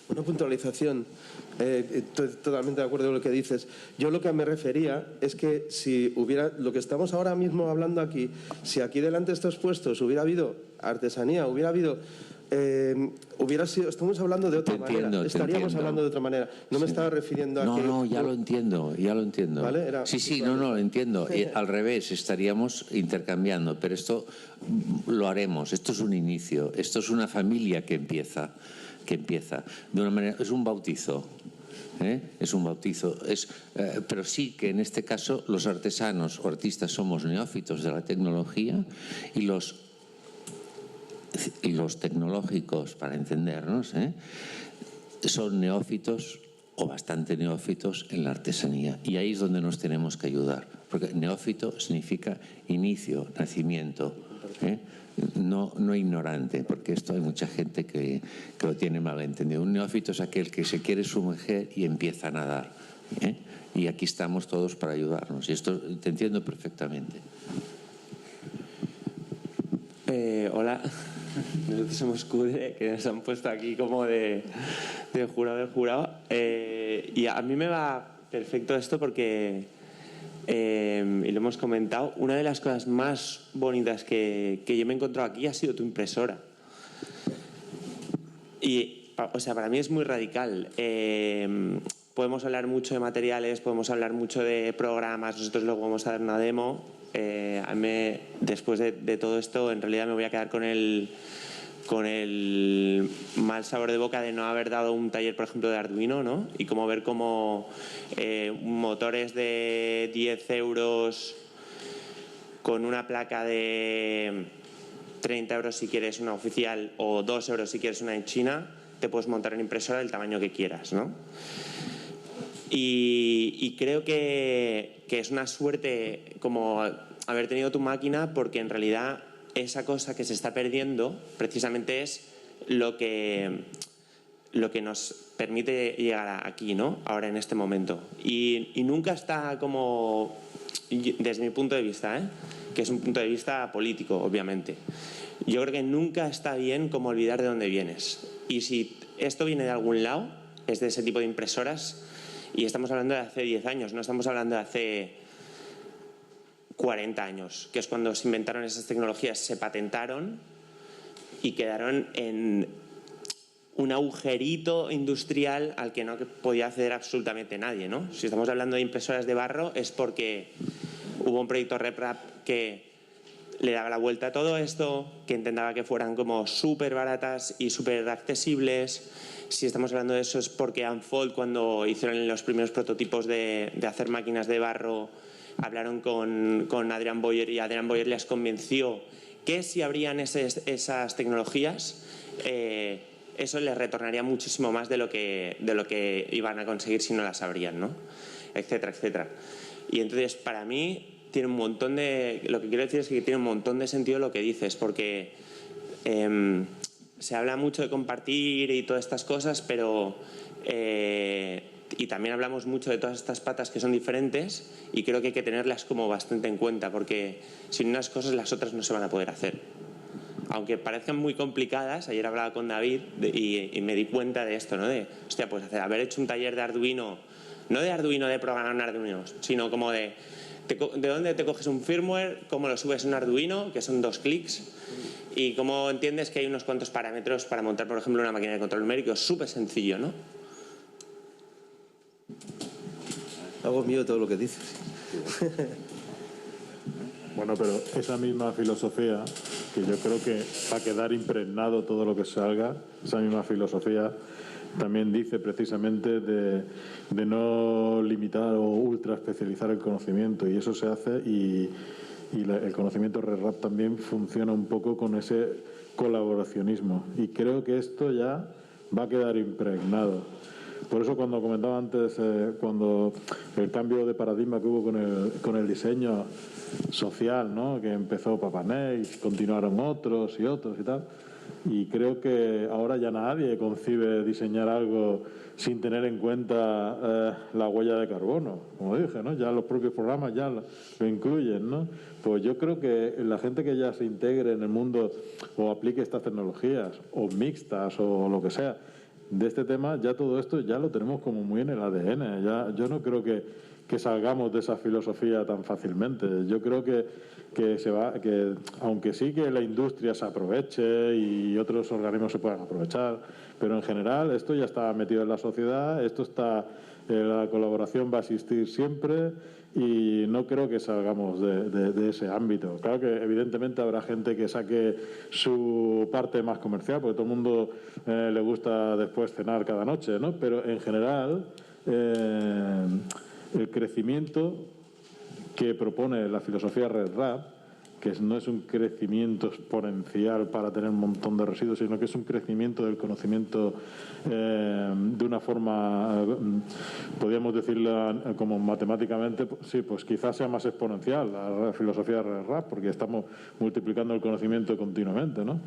Una puntualización. Estoy totalmente de acuerdo con lo que dices. Yo lo que me refería es que si hubiera, lo que estamos ahora mismo hablando aquí, si aquí delante de estos puestos hubiera habido artesanía, hubiera habido... hubiera sido, estamos hablando de otra manera, estaríamos hablando de otra manera. No me estaba refiriendo a que... No, ya lo entiendo. ¿Vale? Sí, no, lo entiendo. Al revés, estaríamos intercambiando, pero esto lo haremos. Esto es un inicio, esto es una familia que empieza de una manera, es un bautizo. Es un bautizo, pero sí que en este caso los artesanos o artistas somos neófitos de la tecnología y los tecnológicos, para entendernos, son neófitos o bastante neófitos en la artesanía, y ahí es donde nos tenemos que ayudar, porque neófito significa inicio, nacimiento, no ignorante, porque esto hay mucha gente que lo tiene mal entendido. Un neófito es aquel que se quiere sumergir y empieza a nadar, y aquí estamos todos para ayudarnos, y esto te entiendo perfectamente. Hola, nosotros somos CUDE, que nos han puesto aquí como de jurado. Y a mí me va perfecto esto porque, y lo hemos comentado, una de las cosas más bonitas que yo me he encontrado aquí ha sido tu impresora. Y, o sea, para mí es muy radical. Podemos hablar mucho de materiales, podemos hablar mucho de programas, nosotros luego vamos a dar una demo. Después de todo esto, en realidad me voy a quedar con el mal sabor de boca de no haber dado un taller, por ejemplo, de Arduino, ¿no? Y como ver cómo motores de 10 euros con una placa de 30 euros si quieres una oficial o 2 euros si quieres una en China, te puedes montar una impresora del tamaño que quieras, ¿no? Y creo que es una suerte como haber tenido tu máquina, porque en realidad esa cosa que se está perdiendo precisamente es lo que nos permite llegar aquí, ¿no? Ahora en este momento. Y nunca está como, desde mi punto de vista, que es un punto de vista político, obviamente, yo creo que nunca está bien como olvidar de dónde vienes. Y si esto viene de algún lado, es de ese tipo de impresoras. Y estamos hablando de hace 10 años, no estamos hablando de hace 40 años, que es cuando se inventaron esas tecnologías, se patentaron y quedaron en un agujerito industrial al que no podía acceder absolutamente nadie, ¿no? Si estamos hablando de impresoras de barro es porque hubo un proyecto RepRap que le daba la vuelta a todo esto, que intentaba que fueran como súper baratas y súper accesibles. Si estamos hablando de eso es porque Unfold, cuando hicieron los primeros prototipos de hacer máquinas de barro, hablaron con Adrian Boyer, y Adrian Boyer les convenció que si abrían esas tecnologías, eso les retornaría muchísimo más de lo que iban a conseguir si no las abrían, ¿no? Etcétera, etcétera. Y entonces, para mí, tiene un montón de... Lo que quiero decir es que tiene un montón de sentido lo que dices, porque se habla mucho de compartir y todas estas cosas, pero... y también hablamos mucho de todas estas patas que son diferentes, y creo que hay que tenerlas como bastante en cuenta, porque sin unas cosas las otras no se van a poder hacer. Aunque parezcan muy complicadas, ayer hablaba con David y me di cuenta de esto, ¿no? De, hostia, pues haber hecho un taller de Arduino, no de Arduino de programar un Arduino, sino como de dónde te coges un firmware, cómo lo subes en un Arduino, que son 2 clics, y cómo entiendes que hay unos cuantos parámetros para montar, por ejemplo, una máquina de control numérico. Es súper sencillo, ¿no? Hago mío todo lo que dices. Bueno, pero esa misma filosofía, que yo creo que va a quedar impregnado todo lo que salga, esa misma filosofía también dice precisamente de no limitar o ultra especializar el conocimiento, y eso se hace, y el conocimiento RepRap también funciona un poco con ese colaboracionismo, y creo que esto ya va a quedar impregnado. Por eso, cuando comentaba antes, cuando el cambio de paradigma que hubo con el diseño social, ¿no? Que empezó Papanay, continuaron otros y tal, y creo que ahora ya nadie concibe diseñar algo sin tener en cuenta la huella de carbono, como dije, ¿no? Ya los propios programas ya lo incluyen, ¿no? Pues yo creo que la gente que ya se integre en el mundo o aplique estas tecnologías, o mixtas o lo que sea, de este tema, ya todo esto ya lo tenemos como muy en el ADN. Yo no creo que salgamos de esa filosofía tan fácilmente. Yo creo que aunque sí que la industria se aproveche y otros organismos se puedan aprovechar, pero en general esto ya está metido en la sociedad, la colaboración va a existir siempre y no creo que salgamos de ese ámbito. Claro que evidentemente habrá gente que saque su parte más comercial, porque todo el mundo le gusta después cenar cada noche, ¿no? Pero en general el crecimiento que propone la filosofía RedRap, que no es un crecimiento exponencial para tener un montón de residuos, sino que es un crecimiento del conocimiento de una forma, podríamos decirlo como matemáticamente, sí, pues quizás sea más exponencial la filosofía de RedRap, porque estamos multiplicando el conocimiento continuamente, ¿no?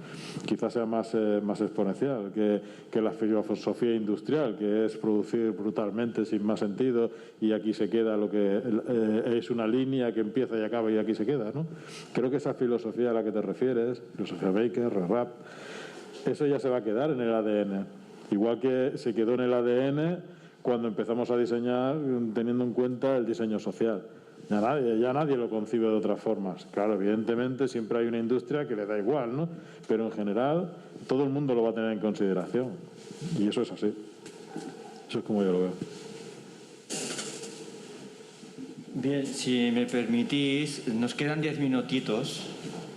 Quizás sea más exponencial que la filosofía industrial, que es producir brutalmente sin más sentido y aquí se queda lo que es una línea que empieza y acaba y aquí se queda, ¿no? Creo que esa filosofía a la que te refieres, filosofía Baker, RedRap, eso ya se va a quedar en el ADN. Igual que se quedó en el ADN cuando empezamos a diseñar teniendo en cuenta el diseño social. Ya nadie lo concibe de otras formas. Claro, evidentemente siempre hay una industria que le da igual, ¿no? Pero en general todo el mundo lo va a tener en consideración. Y eso es así. Eso es como yo lo veo. Bien, si me permitís, nos quedan 10 minutitos,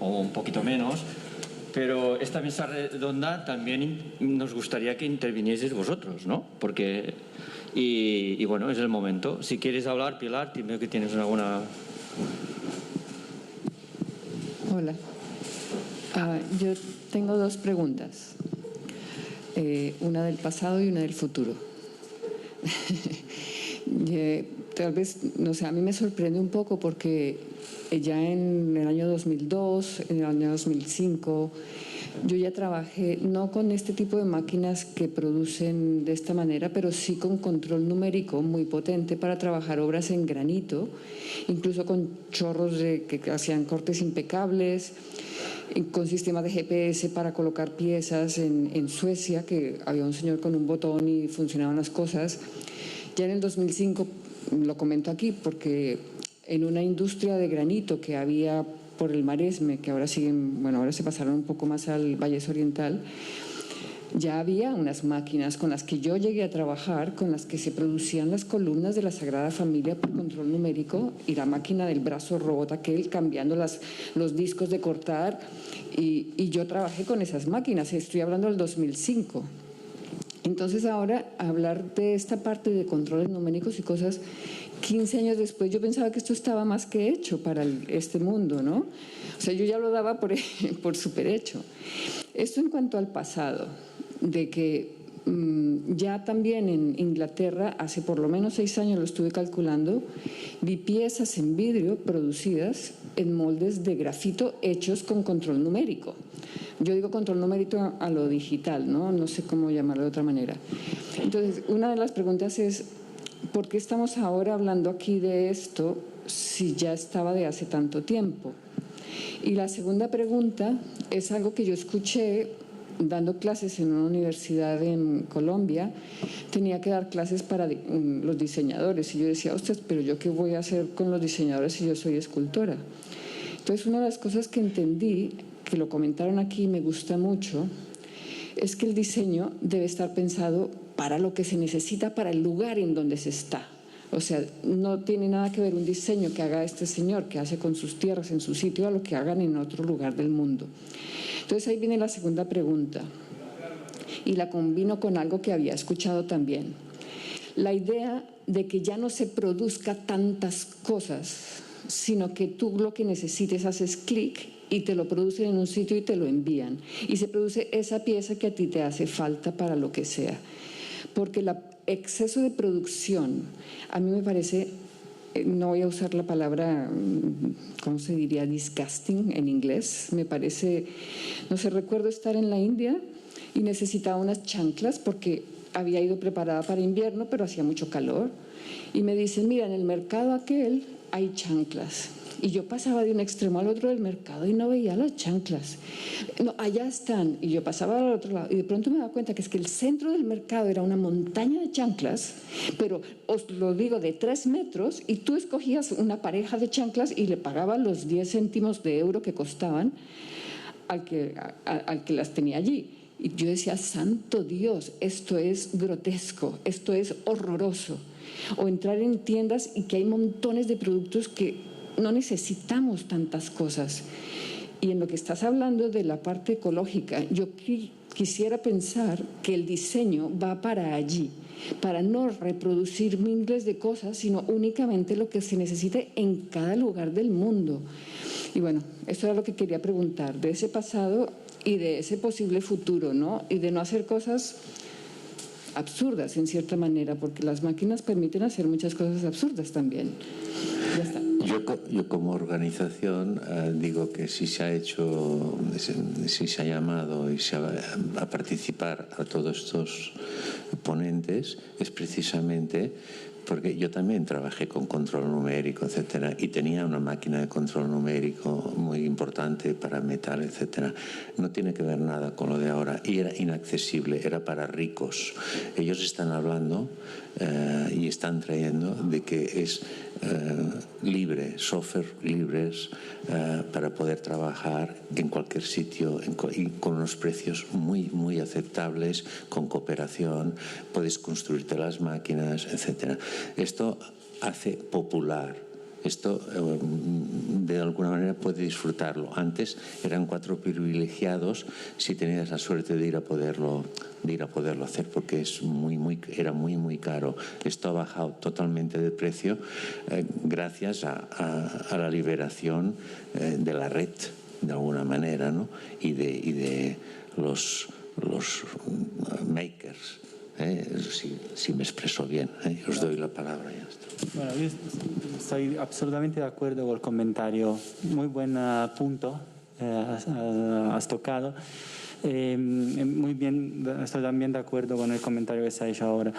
o un poquito menos, pero esta mesa redonda también nos gustaría que intervinieseis vosotros, ¿no? Porque, y bueno, es el momento. Si quieres hablar, Pilar, dime que tienes alguna... Hola. Yo tengo dos preguntas, una del pasado y una del futuro. Tal vez, no sé, a mí me sorprende un poco porque ya en el año 2002, en el año 2005, yo ya trabajé no con este tipo de máquinas que producen de esta manera, pero sí con control numérico muy potente para trabajar obras en granito, incluso con chorros que hacían cortes impecables, con sistemas de GPS para colocar piezas en Suecia, que había un señor con un botón y funcionaban las cosas. Ya en el 2005, lo comento aquí porque en una industria de granito que había por el Maresme, que ahora siguen, bueno, ahora se pasaron un poco más al Valles Oriental, ya había unas máquinas con las que yo llegué a trabajar, con las que se producían las columnas de la Sagrada Familia por control numérico y la máquina del brazo robot aquel cambiando los discos de cortar y yo trabajé con esas máquinas, estoy hablando del 2005. Entonces ahora hablar de esta parte de controles numéricos y cosas, 15 años después yo pensaba que esto estaba más que hecho para este mundo, ¿no? O sea, yo ya lo daba por súper hecho. Esto en cuanto al pasado, de que ya también en Inglaterra, hace por lo menos 6 años lo estuve calculando, vi piezas en vidrio producidas en moldes de grafito hechos con control numérico. Yo digo control numérico a lo digital, ¿no? No sé cómo llamarlo de otra manera. Entonces, una de las preguntas es, ¿por qué estamos ahora hablando aquí de esto si ya estaba de hace tanto tiempo? Y la segunda pregunta es algo que yo escuché dando clases en una universidad en Colombia. Tenía que dar clases para los diseñadores y yo decía, ostras, pero ¿yo qué voy a hacer con los diseñadores si yo soy escultora? Entonces, una de las cosas que entendí, que lo comentaron aquí y me gusta mucho, es que el diseño debe estar pensado para lo que se necesita, para el lugar en donde se está. O sea, no tiene nada que ver un diseño que haga este señor, que hace con sus tierras en su sitio, a lo que hagan en otro lugar del mundo. Entonces ahí viene la segunda pregunta y la combino con algo que había escuchado también. La idea de que ya no se produzca tantas cosas, sino que tú lo que necesites haces clic y te lo producen en un sitio y te lo envían. Y se produce esa pieza que a ti te hace falta para lo que sea. Porque el exceso de producción, a mí me parece, no voy a usar la palabra, ¿cómo se diría? Disgusting en inglés. Me parece, no sé, recuerdo estar en la India y necesitaba unas chanclas porque había ido preparada para invierno, pero hacía mucho calor. Y me dicen, mira, en el mercado aquel hay chanclas. Y yo pasaba de un extremo al otro del mercado y no veía las chanclas. No, allá están. Y yo pasaba al otro lado y de pronto me daba cuenta que es que el centro del mercado era una montaña de chanclas, pero os lo digo, de 3 metros, y tú escogías una pareja de chanclas y le pagabas los 10 céntimos de euro que costaban al que las tenía allí. Y yo decía, santo Dios, esto es grotesco, esto es horroroso. O entrar en tiendas y que hay montones de productos que no necesitamos tantas cosas. Y en lo que estás hablando de la parte ecológica, yo quisiera pensar que el diseño va para allí, para no reproducir miles de cosas, sino únicamente lo que se necesite en cada lugar del mundo. Y bueno, eso era lo que quería preguntar, de ese pasado y de ese posible futuro, ¿no? Y de no hacer cosas absurdas, en cierta manera, porque las máquinas permiten hacer muchas cosas absurdas también. Ya está. Yo como organización digo que si se ha llamado y a participar a todos estos ponentes es precisamente porque yo también trabajé con control numérico, etcétera, y tenía una máquina de control numérico muy importante para metal, etcétera. No tiene que ver nada con lo de ahora y era inaccesible, era para ricos. Ellos están hablando y están trayendo de que es libre, software libres para poder trabajar en cualquier sitio y con unos precios muy, muy aceptables, con cooperación, puedes construirte las máquinas, etcétera. Esto hace popular. Esto de alguna manera puede disfrutarlo. Antes eran 4 privilegiados si tenías la suerte de ir a poderlo hacer, porque era muy caro. Esto ha bajado totalmente de precio gracias a la liberación de la red, de alguna manera, ¿no? y de los makers. Si me expreso bien, os doy la palabra. Ya está. Bueno, yo estoy absolutamente de acuerdo con el comentario. Muy buen punto has tocado. Muy bien, estoy también de acuerdo con el comentario que se ha hecho ahora.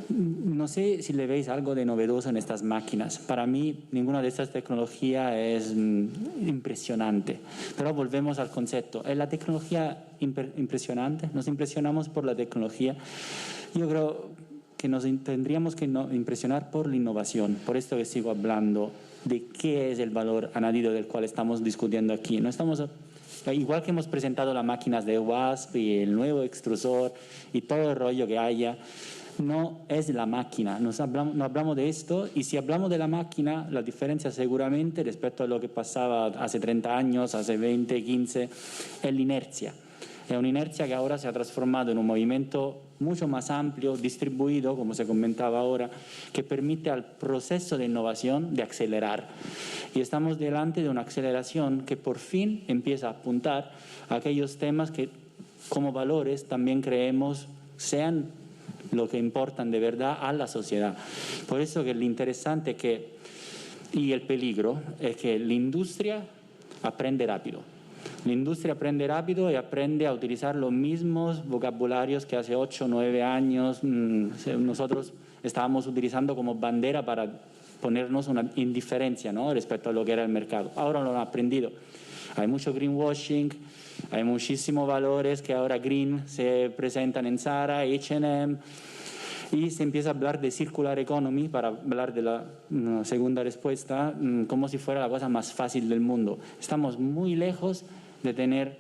No sé si le veis algo de novedoso en estas máquinas. Para mí, ninguna de estas tecnologías es impresionante. Pero volvemos al concepto. ¿Es la tecnología impresionante? ¿Nos impresionamos por la tecnología? Yo creo que nos tendríamos que impresionar por la innovación. Por esto que sigo hablando de qué es el valor añadido del cual estamos discutiendo aquí. No estamos... Igual que hemos presentado las máquinas de WASP y el nuevo extrusor y todo el rollo que haya, no es la máquina, no hablamos de esto, y si hablamos de la máquina, la diferencia seguramente respecto a lo que pasaba hace 30 años, hace 20, 15, es la inercia. Es una inercia que ahora se ha transformado en un movimiento mucho más amplio, distribuido, como se comentaba ahora, que permite al proceso de innovación de acelerar. Y estamos delante de una aceleración que por fin empieza a apuntar a aquellos temas que como valores también creemos sean lo que importan de verdad a la sociedad. Por eso que lo interesante y el peligro es que la industria aprende rápido. La industria aprende rápido y aprende a utilizar los mismos vocabularios que hace 8 o 9 años nosotros estábamos utilizando como bandera para ponernos una indiferencia, ¿no?, respecto a lo que era el mercado. Ahora lo han aprendido. Hay mucho greenwashing, hay muchísimos valores que ahora green se presentan en Zara, H&M, y se empieza a hablar de circular economy, para hablar de la segunda respuesta, como si fuera la cosa más fácil del mundo. Estamos muy lejos de tener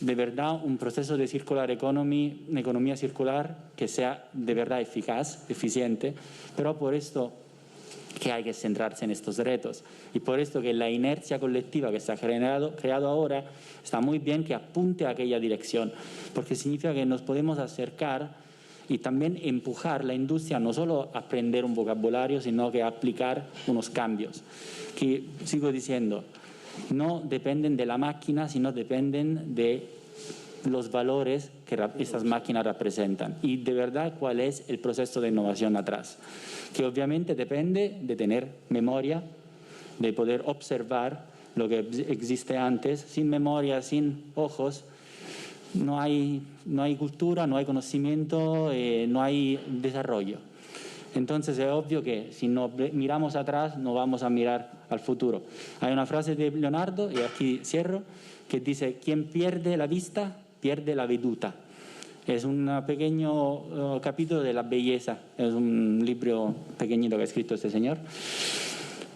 de verdad un proceso de circular economy, una economía circular que sea de verdad eficaz, eficiente, pero por esto que hay que centrarse en estos retos. Y por esto que la inercia colectiva que se ha creado ahora está muy bien que apunte a aquella dirección, porque significa que nos podemos acercar y también empujar la industria no solo a aprender un vocabulario, sino que a aplicar unos cambios, que sigo diciendo, no dependen de la máquina, sino dependen de los valores que estas máquinas representan y de verdad cuál es el proceso de innovación atrás, que obviamente depende de tener memoria, de poder observar lo que existe antes. Sin memoria, sin ojos, no hay cultura, no hay conocimiento, no hay desarrollo. Entonces es obvio que si no miramos atrás no vamos a mirar al futuro. Hay una frase de Leonardo, y aquí cierro, que dice: quien pierde la vista, pierde la veduta. Es un pequeño capítulo de la belleza, es un libro pequeñito que ha escrito este señor.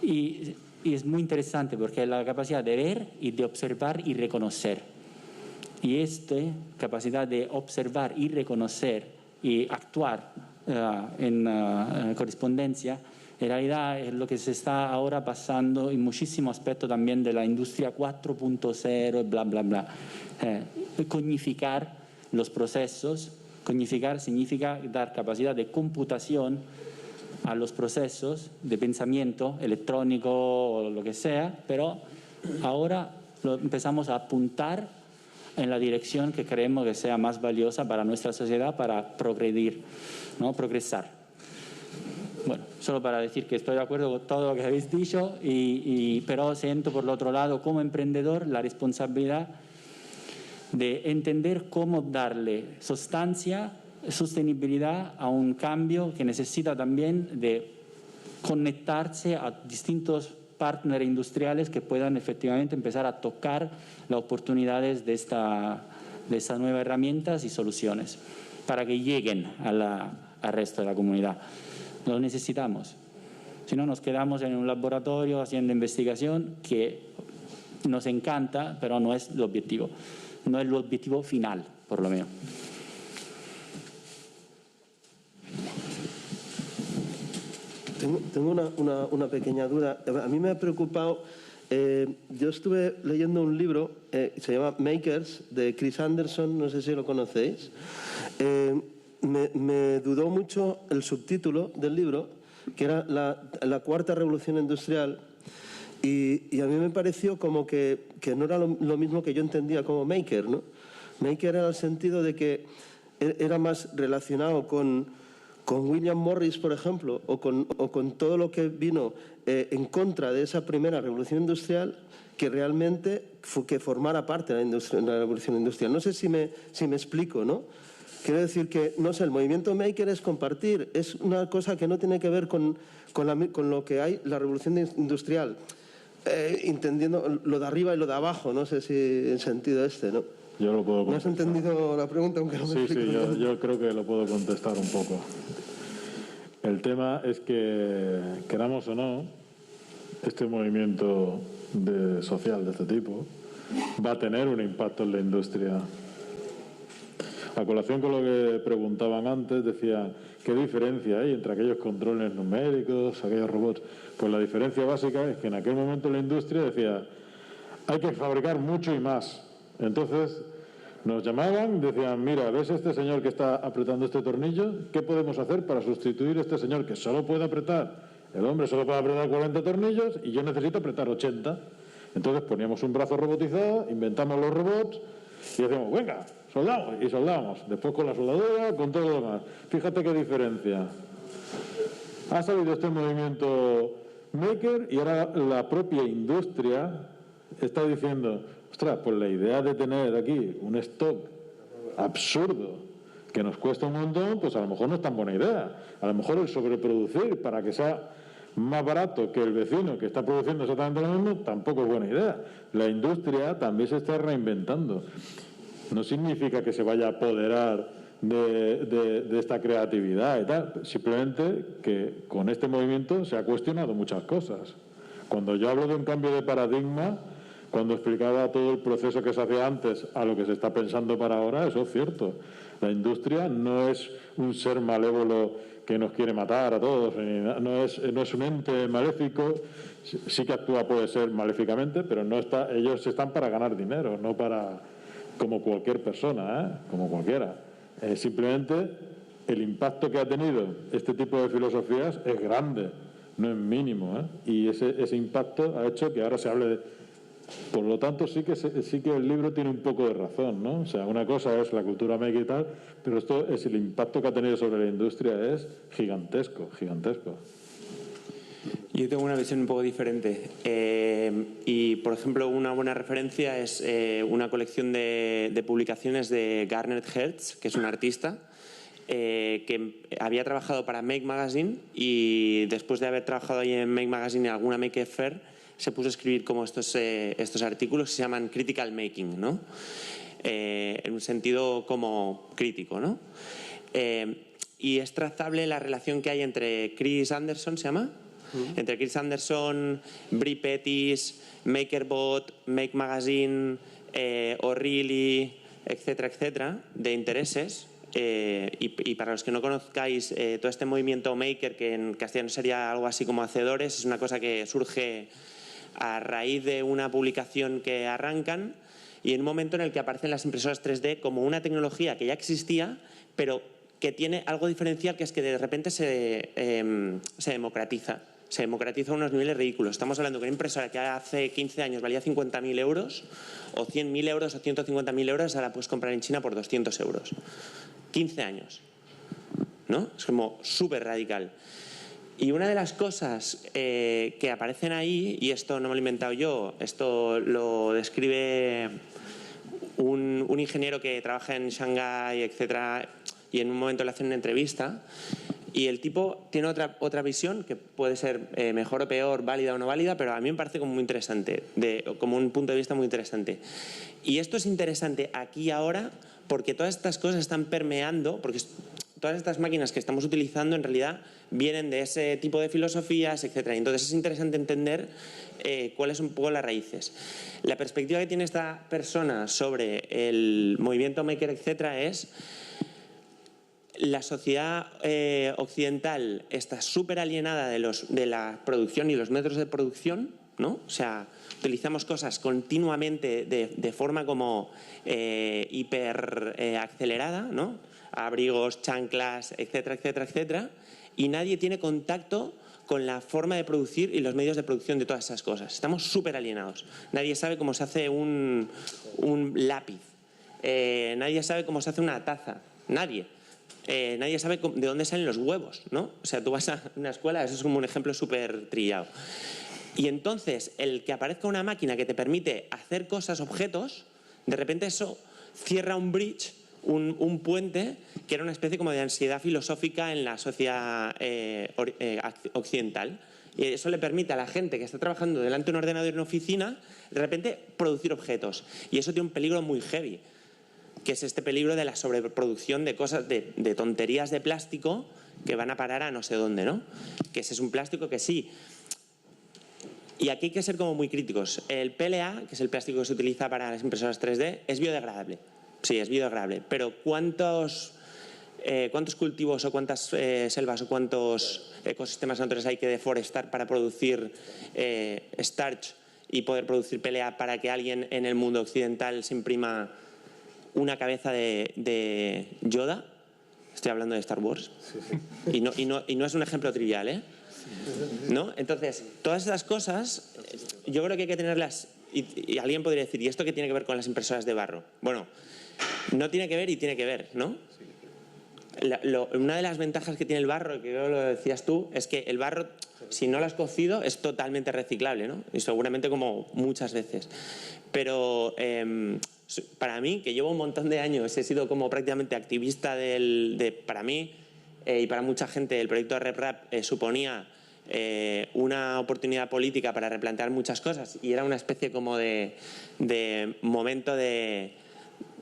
Y es muy interesante porque es la capacidad de ver y de observar y reconocer. Y esta capacidad de observar y reconocer y actuar en correspondencia, en realidad es lo que se está ahora pasando en muchísimos aspectos también de la industria 4.0, bla, bla, bla. Cognificar los procesos. Cognificar significa dar capacidad de computación a los procesos de pensamiento electrónico o lo que sea, pero ahora empezamos a apuntar en la dirección que creemos que sea más valiosa para nuestra sociedad para progredir, ¿no? Progresar. Bueno, solo para decir que estoy de acuerdo con todo lo que habéis dicho, pero siento por el otro lado como emprendedor la responsabilidad de entender cómo darle sustancia, sostenibilidad a un cambio que necesita también de conectarse a distintos partners industriales que puedan efectivamente empezar a tocar las oportunidades de estas nuevas herramientas y soluciones para que lleguen al resto de la comunidad. Lo necesitamos. Si no, nos quedamos en un laboratorio haciendo investigación que nos encanta, pero no es el objetivo. No es el objetivo final, por lo menos. Tengo una pequeña duda. A mí me ha preocupado. Yo estuve leyendo un libro, se llama Makers, de Chris Anderson, no sé si lo conocéis. Me dudó mucho el subtítulo del libro, que era la cuarta revolución industrial, y a mí me pareció como que no era lo mismo que yo entendía como maker, ¿no? Maker era el sentido de que era más relacionado con William Morris, por ejemplo, o con todo lo que vino en contra de esa primera revolución industrial, que realmente que formara parte de la revolución industrial. No sé si me explico, ¿no? Quiero decir que, no sé, el movimiento maker es compartir, es una cosa que no tiene que ver con lo que hay la revolución industrial, entendiendo lo de arriba y lo de abajo, no sé si en sentido ¿no? Yo lo puedo contestar. ¿No has entendido la pregunta? Aunque no me explico. Sí, yo creo que lo puedo contestar un poco. El tema es que, queramos o no, este movimiento social de este tipo va a tener un impacto en la industria. A colación con lo que preguntaban antes, decían, ¿qué diferencia hay entre aquellos controles numéricos, aquellos robots? Pues la diferencia básica es que en aquel momento la industria decía, hay que fabricar mucho y más. Entonces nos llamaban, decían, mira, ¿ves este señor que está apretando este tornillo? ¿Qué podemos hacer para sustituir a este señor que solo puede apretar? El hombre solo puede apretar 40 tornillos y yo necesito apretar 80. Entonces poníamos un brazo robotizado, inventamos los robots y decíamos, venga, soldamos, y soldamos. Después con la soldadura, con todo lo demás. Fíjate qué diferencia. Ha salido este movimiento maker y ahora la propia industria está diciendo, ostras, pues la idea de tener aquí un stock absurdo que nos cuesta un montón, pues a lo mejor no es tan buena idea. A lo mejor el sobreproducir para que sea más barato que el vecino que está produciendo exactamente lo mismo tampoco es buena idea. La industria también se está reinventando. No significa que se vaya a apoderar de esta creatividad y tal, simplemente que con este movimiento se ha cuestionado muchas cosas. Cuando yo hablo de un cambio de paradigma, cuando explicaba todo el proceso que se hacía antes a lo que se está pensando para ahora, eso es cierto. La industria no es un ser malévolo que nos quiere matar a todos, no es un ente maléfico, sí que actúa, puede ser maléficamente, pero no está, ellos están para ganar dinero, no para como cualquier persona, como cualquiera. Simplemente el impacto que ha tenido este tipo de filosofías es grande, no es mínimo, y ese impacto ha hecho que ahora se hable de... Por lo tanto, sí que el libro tiene un poco de razón, ¿no? O sea, una cosa es la cultura maker y tal, pero esto es el impacto que ha tenido sobre la industria es gigantesco, gigantesco. Yo tengo una visión un poco diferente y, por ejemplo, una buena referencia es una colección de publicaciones de Garnet Hertz, que es un artista, que había trabajado para Make Magazine y después de haber trabajado ahí en Make Magazine y alguna Maker Fair se puso a escribir como estos artículos que se llaman Critical Making, ¿no? En un sentido como crítico, ¿no? Y es trazable la relación que hay entre Chris Anderson, ¿se llama? Entre Chris Anderson, Brie Pettis, MakerBot, Make Magazine, O'Reilly, etcétera, etcétera, de intereses. Y para los que no conozcáis todo este movimiento maker, que en castellano sería algo así como hacedores, es una cosa que surge a raíz de una publicación que arrancan y en un momento en el que aparecen las impresoras 3D como una tecnología que ya existía, pero que tiene algo diferencial, que es que de repente se democratiza. Se democratiza a unos niveles ridículos. Estamos hablando de una impresora que hace 15 años valía 50.000 euros, o 100.000 euros, o 150.000 euros, ahora la puedes comprar en China por 200 euros. 15 años, ¿no? Es como súper radical. Y una de las cosas que aparecen ahí, y esto no me lo he inventado yo, esto lo describe un ingeniero que trabaja en Shanghái, etcétera, y en un momento le hacen una entrevista, y el tipo tiene otra visión que puede ser mejor o peor, válida o no válida, pero a mí me parece como muy interesante, como un punto de vista muy interesante. Y esto es interesante aquí y ahora porque todas estas cosas están permeando, porque todas estas máquinas que estamos utilizando en realidad vienen de ese tipo de filosofías, etcétera. Entonces es interesante entender cuáles son un poco las raíces. La perspectiva que tiene esta persona sobre el movimiento maker, etcétera, es la sociedad occidental está súper alienada de la producción y los métodos de producción, ¿no? O sea, utilizamos cosas continuamente de forma como hiper acelerada, ¿no? Abrigos, chanclas, etcétera, etcétera, etcétera, y nadie tiene contacto con la forma de producir y los medios de producción de todas esas cosas. Estamos súper alienados. Nadie sabe cómo se hace un lápiz. Nadie sabe cómo se hace una taza. Nadie. Nadie sabe de dónde salen los huevos, ¿no? O sea, tú vas a una escuela, eso es como un ejemplo súper trillado. Y entonces, el que aparezca una máquina que te permite hacer cosas, objetos, de repente eso cierra un bridge, un puente, que era una especie como de ansiedad filosófica en la sociedad occidental. Y eso le permite a la gente que está trabajando delante de un ordenador en una oficina, de repente producir objetos. Y eso tiene un peligro muy heavy, que es este peligro de la sobreproducción de cosas, de tonterías de plástico que van a parar a no sé dónde, ¿no? Que ese es un plástico que sí. Y aquí hay que ser como muy críticos. El PLA, que es el plástico que se utiliza para las impresoras 3D, es biodegradable. Sí, es biodegradable. Pero ¿cuántos cultivos o cuántas selvas o cuántos ecosistemas naturales hay que deforestar para producir starch y poder producir PLA para que alguien en el mundo occidental se imprima una cabeza de Yoda? Estoy hablando de Star Wars. Sí, sí. Y no es un ejemplo trivial, ¿eh? ¿No? Entonces, todas esas cosas yo creo que hay que tenerlas. Y alguien podría decir, ¿y esto qué tiene que ver con las impresoras de barro? Bueno, no tiene que ver y tiene que ver, ¿no? Una de las ventajas que tiene el barro, que yo lo decías tú, es que el barro, si no lo has cocido, es totalmente reciclable, ¿no? Y seguramente como muchas veces. Pero para mí, que llevo un montón de años, he sido como prácticamente activista para mí y para mucha gente, el proyecto de RepRap suponía una oportunidad política para replantear muchas cosas y era una especie como de momento de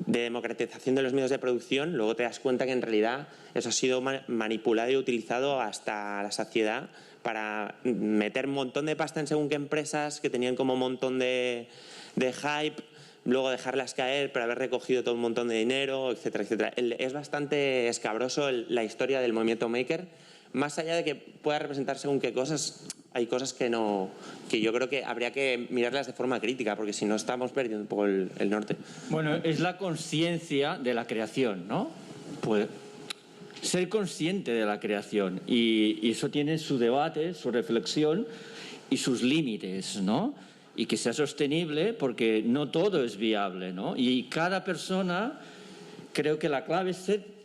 democratización de los medios de producción. Luego te das cuenta que en realidad eso ha sido manipulado y utilizado hasta la saciedad para meter un montón de pasta en según qué empresas que tenían como un montón de hype, luego dejarlas caer pero haber recogido todo un montón de dinero, etcétera, etcétera. Es bastante escabroso la historia del movimiento maker. Más allá de que pueda representar según qué cosas, hay cosas que yo creo que habría que mirarlas de forma crítica, porque si no estamos perdiendo un poco el norte. Bueno, es la conciencia de la creación, ¿no? Pues ser consciente de la creación, y eso tiene su debate, su reflexión y sus límites, ¿no? Y que sea sostenible, porque no todo es viable, ¿no? Y cada persona, creo que la clave es ser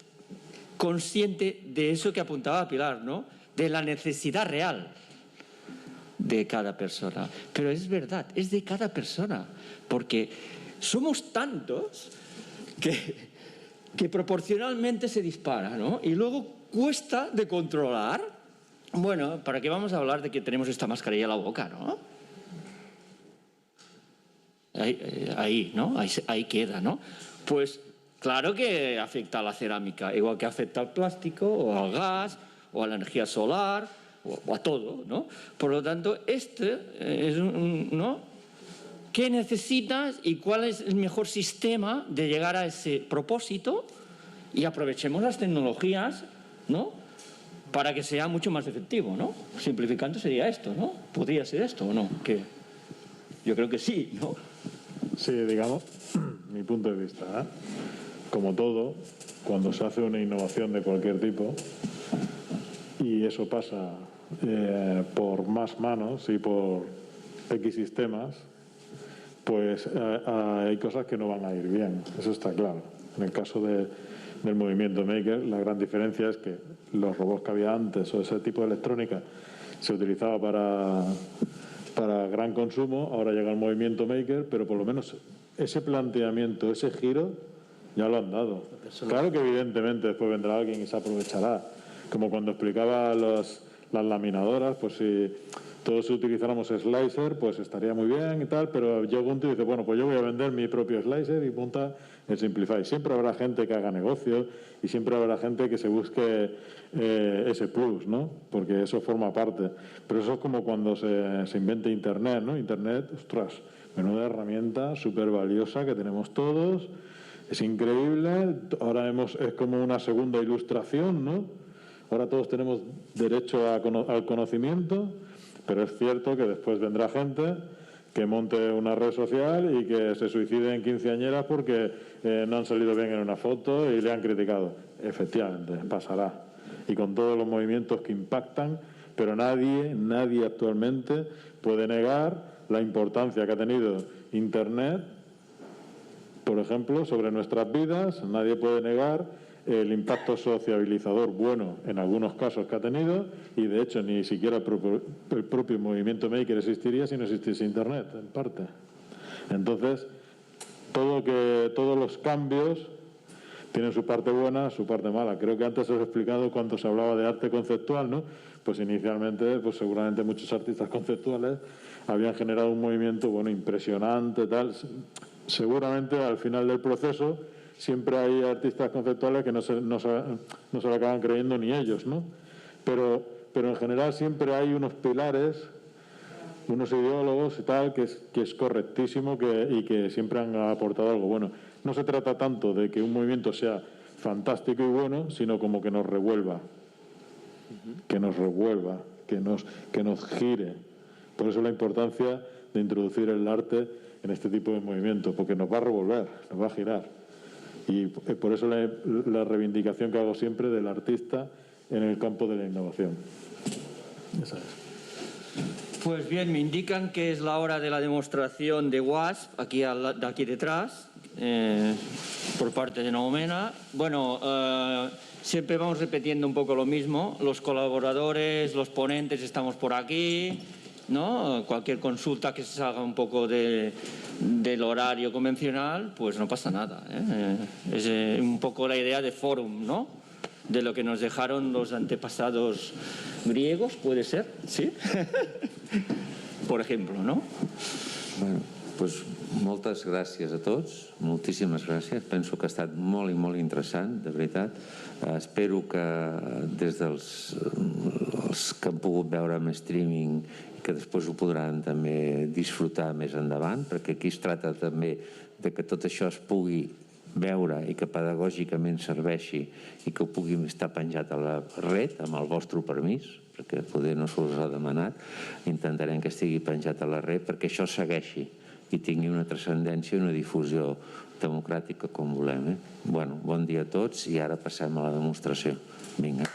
consciente de eso que apuntaba Pilar, ¿no? De la necesidad real de cada persona. Pero es verdad, es de cada persona, porque somos tantos que proporcionalmente se dispara, ¿no? Y luego cuesta de controlar. Bueno, ¿para qué vamos a hablar de que tenemos esta mascarilla en la boca, no? Ahí, ¿no? Ahí queda, ¿no? Pues claro que afecta a la cerámica, igual que afecta al plástico, o al gas, o a la energía solar, o a todo, ¿no? Por lo tanto, este es ¿no? ¿Qué necesitas y cuál es el mejor sistema de llegar a ese propósito? Y aprovechemos las tecnologías, ¿no? Para que sea mucho más efectivo, ¿no? Simplificando sería esto, ¿no? ¿Podría ser esto o no? Que yo creo que sí, ¿no? Sí, digamos, mi punto de vista, ¿eh? Como todo, cuando se hace una innovación de cualquier tipo, y eso pasa por más manos y por X sistemas, pues hay cosas que no van a ir bien, eso está claro. En el caso del movimiento maker, la gran diferencia es que los robots que había antes o ese tipo de electrónica se utilizaba para gran consumo, ahora llega el movimiento maker, pero por lo menos ese planteamiento, ese giro, ya lo han dado. Claro que evidentemente después vendrá alguien y se aprovechará, como cuando explicaba las laminadoras, pues si todos utilizáramos slicer, pues estaría muy bien y tal, pero llega un tío y dice, bueno, pues yo voy a vender mi propio slicer y monta el Simplify. Siempre habrá gente que haga negocio y siempre habrá gente que se busque ese plus, ¿no? Porque eso forma parte. Pero eso es como cuando se inventa Internet, ¿no? Internet, ostras, menuda herramienta súper valiosa que tenemos todos, es increíble, ahora es como una segunda ilustración, ¿no? Ahora todos tenemos derecho al conocimiento, pero es cierto que después vendrá gente que monte una red social y que se suicide en quinceañeras porque no han salido bien en una foto y le han criticado. Efectivamente, pasará. Y con todos los movimientos que impactan, pero nadie actualmente puede negar la importancia que ha tenido Internet, por ejemplo, sobre nuestras vidas. Nadie puede negar el impacto sociabilizador bueno en algunos casos que ha tenido, y de hecho ni siquiera el propio movimiento maker existiría si no existiese Internet, en parte. Entonces, todos los cambios tienen su parte buena, su parte mala. Creo que antes os he explicado cuando se hablaba de arte conceptual, ¿no? Pues inicialmente, pues seguramente muchos artistas conceptuales habían generado un movimiento, bueno, impresionante, tal. Seguramente al final del proceso siempre hay artistas conceptuales que no se lo acaban creyendo ni ellos, ¿no? Pero en general siempre hay unos pilares, unos ideólogos y tal, que es correctísimo y que siempre han aportado algo bueno. No se trata tanto de que un movimiento sea fantástico y bueno, sino como que nos revuelva, que nos gire. Por eso la importancia de introducir el arte en este tipo de movimientos, porque nos va a revolver, nos va a girar. Y por eso la reivindicación que hago siempre del artista en el campo de la innovación. Esa es. Pues bien, me indican que es la hora de la demostración de WASP, aquí detrás, por parte de Noumena. Bueno, siempre vamos repitiendo un poco lo mismo. Los colaboradores, los ponentes estamos por aquí, ¿no? Cualquier consulta que se salga un poco del horario convencional, pues no pasa nada, ¿eh? Es un poco la idea de fórum, ¿no? De lo que nos dejaron los antepasados griegos, ¿puede ser? ¿Sí? Por ejemplo, ¿no? Bueno, doncs moltes gràcies a tots, moltíssimes gràcies. Penso que ha estat molt i molt interessant, de veritat. Espero que des dels que han pogut veure en streaming, que després ho podran també disfrutar més endavant, perquè aquí es tracta també de que tot això es pugui veure i que pedagògicament serveixi i que ho pugui estar penjat a la red amb el vostre permís, perquè poder no se us ha demanat. Intentarem que estigui penjat a la red perquè això segueixi i tingui una transcendència i una difusió democràtica com volem. Bon dia a tots i ara passem a la demostració. Vinga.